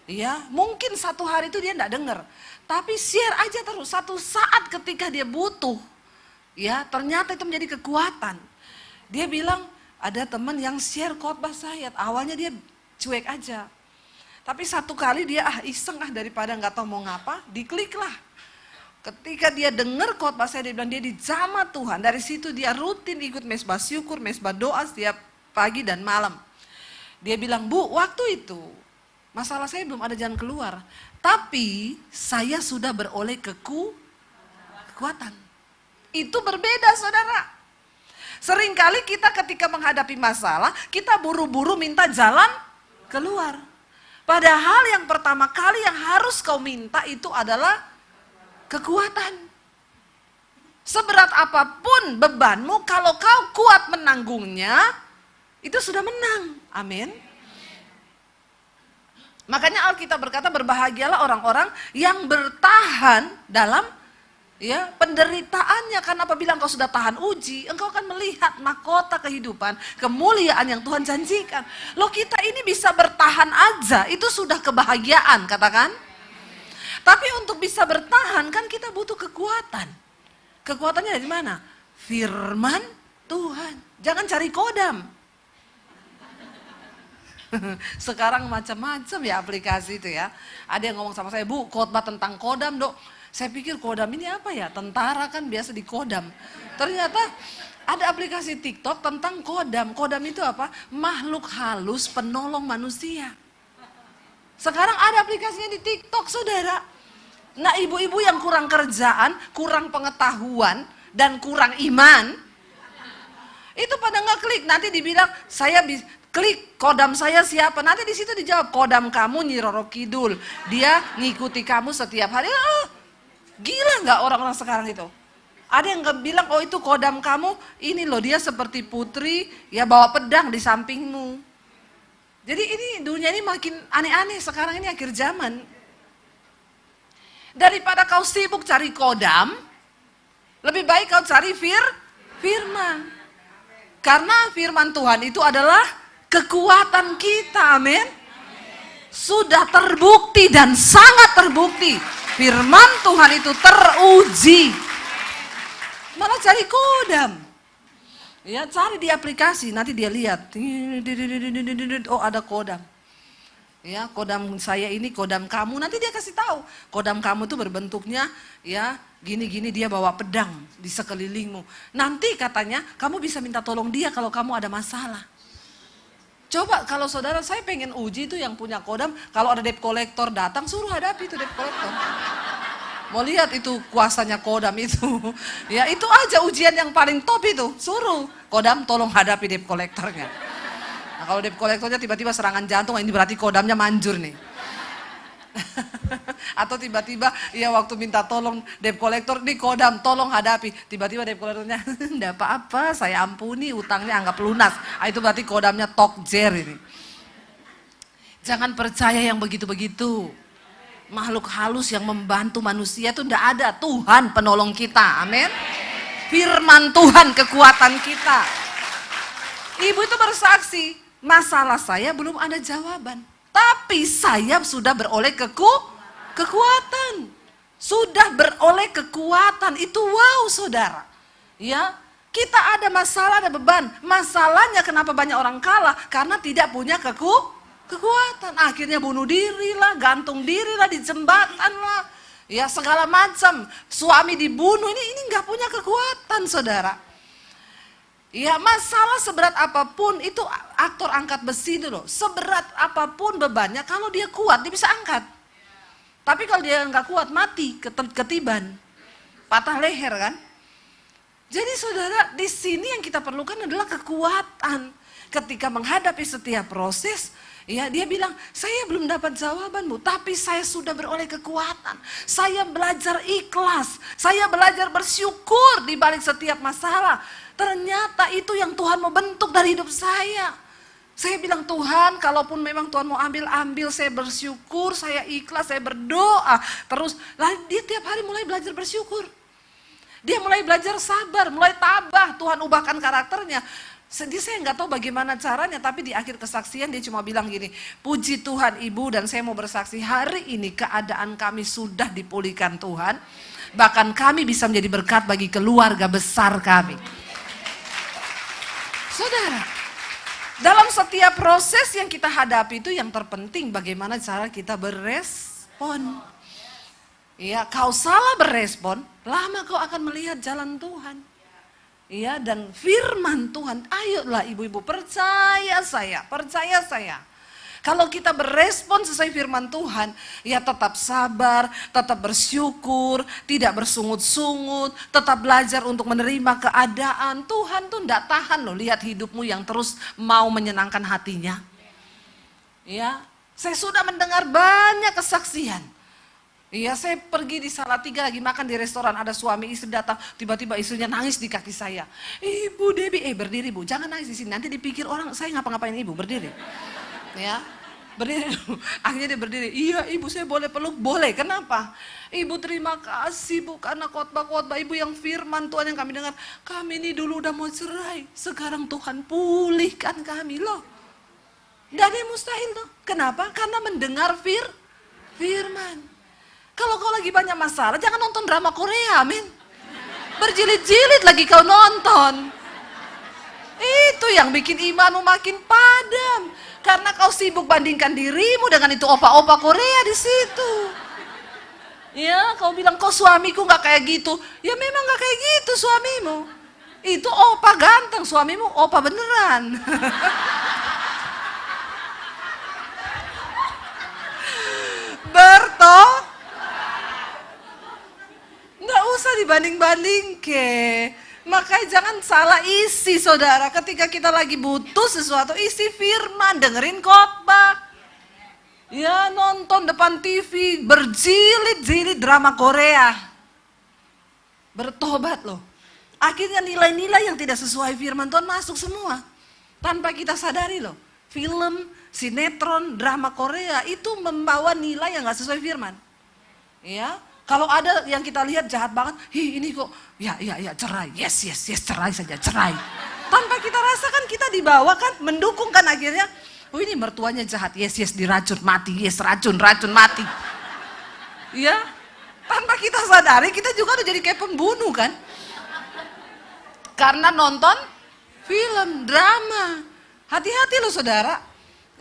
Ya, mungkin satu hari itu dia gak dengar. Tapi share aja terus, satu saat ketika dia butuh. Ya, ternyata itu menjadi kekuatan. Dia bilang, ada teman yang share khotbah saya. Awalnya dia cuek aja. Tapi satu kali dia iseng daripada gak tahu mau ngapa, diklik lah. Ketika dia dengar khotbah saya, dia bilang dia dijamah Tuhan. Dari situ dia rutin ikut mesbah syukur, mesbah doa setiap pagi dan malam. Dia bilang, Bu, waktu itu masalah saya belum ada jalan keluar. Tapi saya sudah beroleh kekuatan. Itu berbeda saudara. Seringkali kita ketika menghadapi masalah, kita buru-buru minta jalan keluar. Padahal yang pertama kali yang harus kau minta itu adalah kekuatan. Seberat apapun bebanmu, kalau kau kuat menanggungnya, itu sudah menang. Amin. Makanya Alkitab berkata, berbahagialah orang-orang yang bertahan dalam penderitaannya. Karena apabila engkau sudah tahan uji, engkau akan melihat mahkota kehidupan, kemuliaan yang Tuhan janjikan. Loh, kita ini bisa bertahan aja, itu sudah kebahagiaan, katakan. Tapi untuk bisa bertahan kan kita butuh kekuatan. Kekuatannya dari mana? Firman Tuhan. Jangan cari kodam. Sekarang macam-macam ya aplikasi itu ya. Ada yang ngomong sama saya, Bu, khotbah tentang kodam, Dok. Saya pikir kodam ini apa ya? Tentara kan biasa di kodam. Ternyata ada aplikasi TikTok tentang kodam. Kodam itu apa? Makhluk halus penolong manusia. Sekarang ada aplikasinya di TikTok, saudara. Nah, ibu-ibu yang kurang kerjaan, kurang pengetahuan, dan kurang iman, itu pada ngeklik. Nanti dibilang, saya klik kodam saya siapa. Nanti di situ dijawab, kodam kamu Nyi Roro Kidul. Dia ngikuti kamu setiap hari. Gila nggak orang-orang sekarang itu? Ada yang bilang, oh itu kodam kamu, ini loh dia seperti putri, ya bawa pedang di sampingmu. Jadi ini dunia ini makin aneh-aneh sekarang ini akhir zaman. Daripada kau sibuk cari kodam, lebih baik kau cari firman. Karena firman Tuhan itu adalah kekuatan kita, amin. Sudah terbukti dan sangat terbukti. Firman Tuhan itu teruji. Malah cari kodam. Ya, cari di aplikasi, nanti dia lihat. Oh, ada kodam. Ya, kodam saya ini, kodam kamu, nanti dia kasih tahu. Kodam kamu tuh berbentuknya ya gini-gini, dia bawa pedang di sekelilingmu. Nanti katanya kamu bisa minta tolong dia kalau kamu ada masalah. Coba kalau saudara, saya pengen uji itu yang punya kodam, kalau ada debt collector datang, suruh hadapi itu debt collector. Mau lihat itu kuasanya kodam itu. Ya, itu aja ujian yang paling top itu. Suruh kodam tolong hadapi debt collectornya. Nah, kalau debt collectornya tiba-tiba serangan jantung, ini berarti kodamnya manjur nih. Atau tiba-tiba ya waktu minta tolong debt collector, nih kodam tolong hadapi. Tiba-tiba debt collectornya, enggak apa-apa, saya ampuni, utangnya anggap lunas. Itu berarti kodamnya tokjer ini. Jangan percaya yang begitu-begitu. Makhluk halus yang membantu manusia itu enggak ada. Tuhan penolong kita, amin. Firman Tuhan kekuatan kita. Ibu itu bersaksi, masalah saya belum ada jawaban. Tapi saya sudah beroleh kekuatan. Sudah beroleh kekuatan. Itu wow saudara. Ya, kita ada masalah, ada beban. Masalahnya kenapa banyak orang kalah? Karena tidak punya kekuatan. Akhirnya bunuh diri lah, gantung diri lah, di jembatan lah. Ya, segala macam. Suami dibunuh, ini nggak punya kekuatan saudara. Ya, masalah seberat apapun itu aktor angkat besi dulu. Seberat apapun bebannya, kalau dia kuat dia bisa angkat. Tapi kalau dia nggak kuat, mati, ketiban, patah leher kan. Jadi saudara, di sini yang kita perlukan adalah kekuatan. Ketika menghadapi setiap proses, ya dia bilang, saya belum dapat jawabanmu, tapi saya sudah beroleh kekuatan. Saya belajar ikhlas, saya belajar bersyukur di balik setiap masalah. Ternyata itu yang Tuhan mau bentuk dari hidup saya. Saya bilang, Tuhan, kalaupun memang Tuhan mau ambil, saya bersyukur, saya ikhlas, saya berdoa. Terus, dia tiap hari mulai belajar bersyukur. Dia mulai belajar sabar, mulai tabah, Tuhan ubahkan karakternya. Jadi saya nggak tahu bagaimana caranya, tapi di akhir kesaksian dia cuma bilang gini, puji Tuhan Ibu, dan saya mau bersaksi hari ini keadaan kami sudah dipulihkan Tuhan. Bahkan kami bisa menjadi berkat bagi keluarga besar kami. Saudara, dalam setiap proses yang kita hadapi itu yang terpenting bagaimana cara kita berespon. Ya, kau salah berespon, lama kau akan melihat jalan Tuhan. Ya, dan firman Tuhan, ayolah ibu-ibu percaya saya, percaya saya. Kalau kita berespon sesuai firman Tuhan, ya tetap sabar, tetap bersyukur, tidak bersungut-sungut, tetap belajar untuk menerima keadaan. Tuhan tuh enggak tahan loh lihat hidupmu yang terus mau menyenangkan hatinya. Ya, saya sudah mendengar banyak kesaksian. Iya, saya pergi di Salatiga lagi makan di restoran, ada suami istri datang, tiba-tiba istrinya nangis di kaki saya. Ibu Debbie, berdiri Bu, jangan nangis di sini, nanti dipikir orang saya ngapa-ngapain ibu, berdiri. Ya, berdiri. Akhirnya dia berdiri, iya ibu saya boleh peluk, boleh, kenapa? Ibu terima kasih Bu, karena khotbah-khotbah ibu yang firman Tuhan yang kami dengar. Kami ini dulu udah mau cerai, sekarang Tuhan pulihkan kami loh. Tidak ada yang mustahil tuh, kenapa? Karena mendengar firman. Kalau kau lagi banyak masalah, jangan nonton drama Korea, amin. Berjilid-jilid lagi kau nonton. Itu yang bikin imanmu makin padam. Karena kau sibuk bandingkan dirimu dengan itu opa-opa Korea di situ. Ya, kau bilang kau suamiku nggak kayak gitu. Ya memang nggak kayak gitu suamimu. Itu opa ganteng, suamimu opa beneran. Berto. Nggak usah dibanding-banding ke. Makanya jangan salah isi saudara. Ketika kita lagi butuh sesuatu, isi firman, dengerin khotbah. Ya nonton depan TV, berjilid-jilid drama Korea. Bertobat loh. Akhirnya nilai-nilai yang tidak sesuai firman Tuhan masuk semua. Tanpa kita sadari loh. Film, sinetron, drama Korea itu membawa nilai yang gak sesuai firman. Ya. Kalau ada yang kita lihat jahat banget, ini kok, ya cerai, yes cerai saja, cerai. Tanpa kita rasakan kita dibawa kan, mendukung kan akhirnya, oh ini mertuanya jahat, yes diracun, mati, yes racun mati. Ya, tanpa kita sadari kita juga udah jadi kayak pembunuh kan. Karena nonton film, drama, hati-hati loh saudara.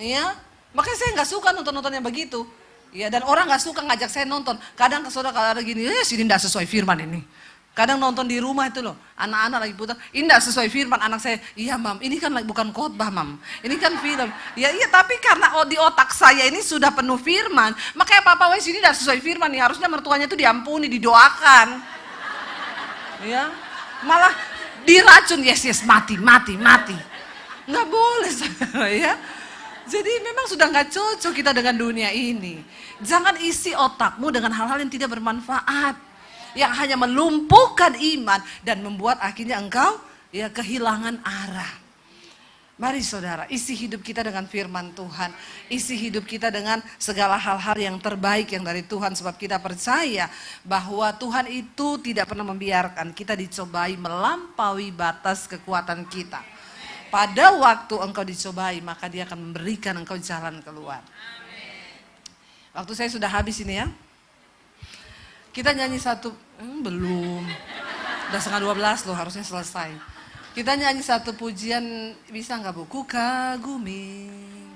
Ya, makanya saya nggak suka nonton-nonton yang begitu. Ya, dan orang gak suka ngajak saya nonton. Kadang saudara kalau ada gini, sini gak sesuai firman ini. Kadang nonton di rumah itu loh, anak-anak lagi putar, ini gak sesuai firman, anak saya, iya mam, ini kan bukan khotbah mam, ini kan film. Ya iya, tapi karena di otak saya ini sudah penuh firman, makanya papa sini gak sesuai firman nih, harusnya mertuanya itu diampuni, didoakan. Ya, malah diracun, yes mati. Nggak boleh saudara ya. Jadi memang sudah nggak cocok kita dengan dunia ini. Jangan isi otakmu dengan hal-hal yang tidak bermanfaat. Yang hanya melumpuhkan iman dan membuat akhirnya engkau ya kehilangan arah. Mari saudara, isi hidup kita dengan firman Tuhan. Isi hidup kita dengan segala hal-hal yang terbaik yang dari Tuhan. Sebab kita percaya bahwa Tuhan itu tidak pernah membiarkan kita dicobai melampaui batas kekuatan kita. Pada waktu engkau dicobai, maka dia akan memberikan engkau jalan keluar. Waktu saya sudah habis ini ya. Kita nyanyi satu, belum. Udah 11:30 loh, harusnya selesai. Kita nyanyi satu pujian, bisa nggak Bu? Ku kagumi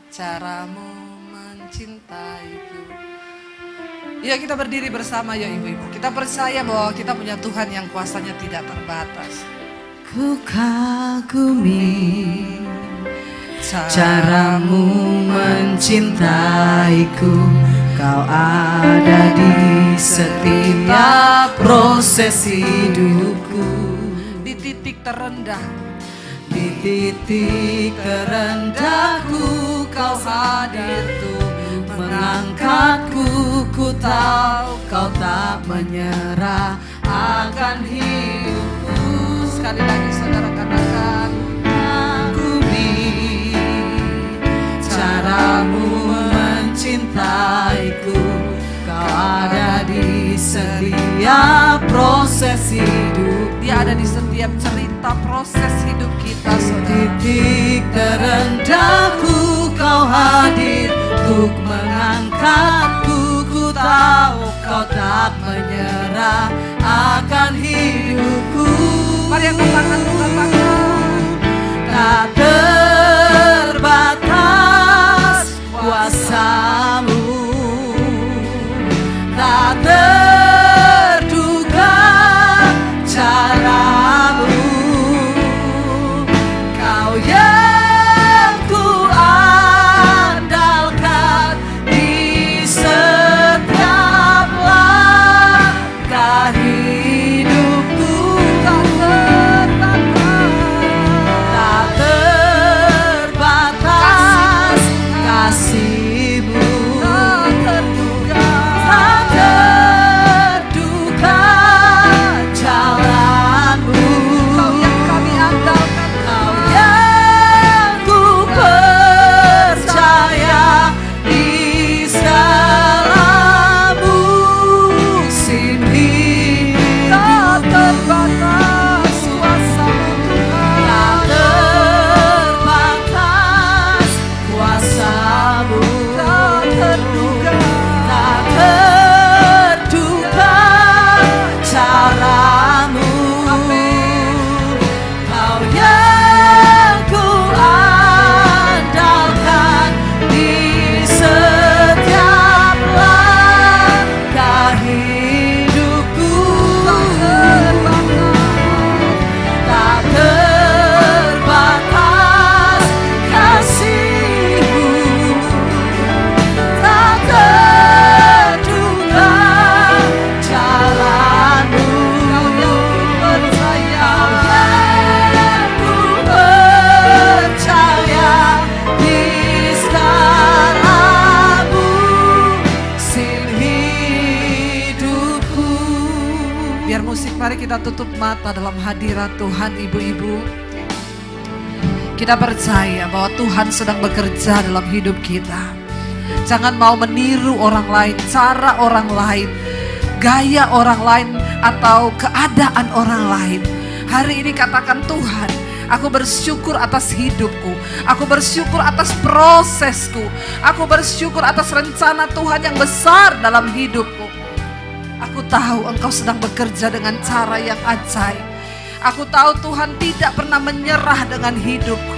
caramu mencintaiku. Ya kita berdiri bersama ya ibu-ibu. Kita percaya bahwa kita punya Tuhan yang kuasanya tidak terbatas. Ku kagumi caramu mencintaiku, Kau ada di setiap proses hidupku. Di titik terendah, di titik terendahku Kau hadir tuh mengangkatku. Ku tahu Kau tak menyerah akan hidupku. sekali lagi saudara katakan, Akui caramu mencintaiku. Kau ada di setiap proses hidup. Dia ada di setiap cerita proses hidup kita saudara. Titik terendahku Kau hadir untuk mengangkatku. Ku tahu Kau tak menyerah akan hidupku. Mari angkat tangan katakan, Tak terbatas kuasamu, tak terduga caramu. Kau yang ku andalkan di setiap langkah hidupku. Tak terbatas kasih-Mu, tak terduga jalan-Mu. Kau yang kami andalkan, Kau yang ku percaya di segala musim tak hidupku. terbatas kuasa-Mu Tuhan. Tak terbatas kuasa-Mu, Tak terduga, tak terduga caramu. Kau yang ku andalkan di setiap langkah hidupku. Tak terbatas kasih-Mu, tak terduga jalan-Mu. Kau yang ku percaya di segala musim hidupku. biar musik, mari kita tutup mata dalam hadirat Tuhan. Ibu-ibu, kita percaya bahwa Tuhan sedang bekerja dalam hidup kita. Jangan mau meniru orang lain, cara orang lain, gaya orang lain, atau keadaan orang lain. Hari ini katakan, Tuhan, aku bersyukur atas hidupku. Aku bersyukur atas prosesku. Aku bersyukur atas rencana Tuhan yang besar dalam hidupku. Aku tahu Engkau sedang bekerja dengan cara yang ajaib. Aku tahu Tuhan tidak pernah menyerah dengan hidupku.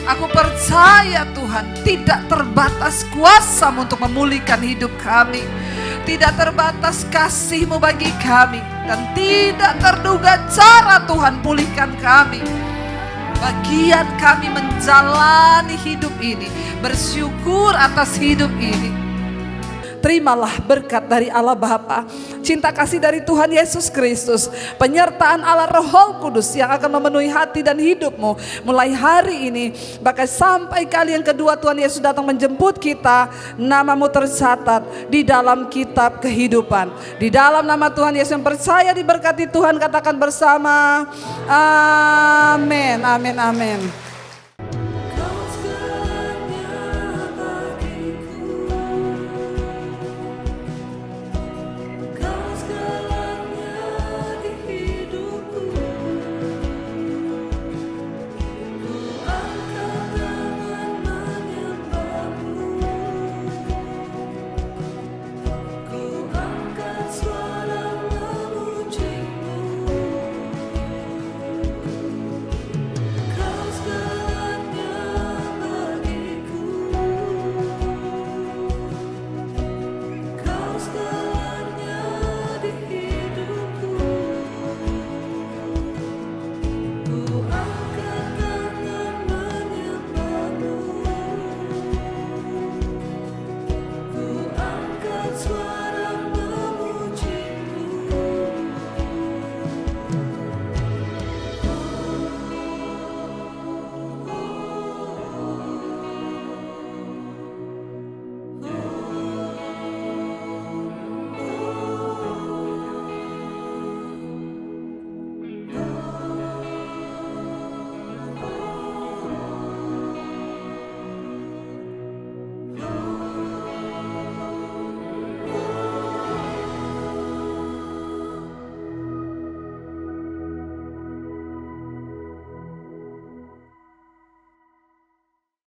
Aku percaya Tuhan tidak terbatas kuasa-Mu untuk memulihkan hidup kami. Tidak terbatas kasih-Mu bagi kami. Dan tidak terduga cara Tuhan pulihkan kami. Bagian kami menjalani hidup ini, bersyukur atas hidup ini. Terimalah berkat dari Allah Bapa, cinta kasih dari Tuhan Yesus Kristus, penyertaan Allah Roh Kudus yang akan memenuhi hati dan hidupmu mulai hari ini, bahkan sampai kali yang kedua Tuhan Yesus datang menjemput kita. Namamu tercatat di dalam kitab kehidupan. Di dalam nama Tuhan Yesus yang percaya diberkati Tuhan, katakan bersama, amin, amin, amin.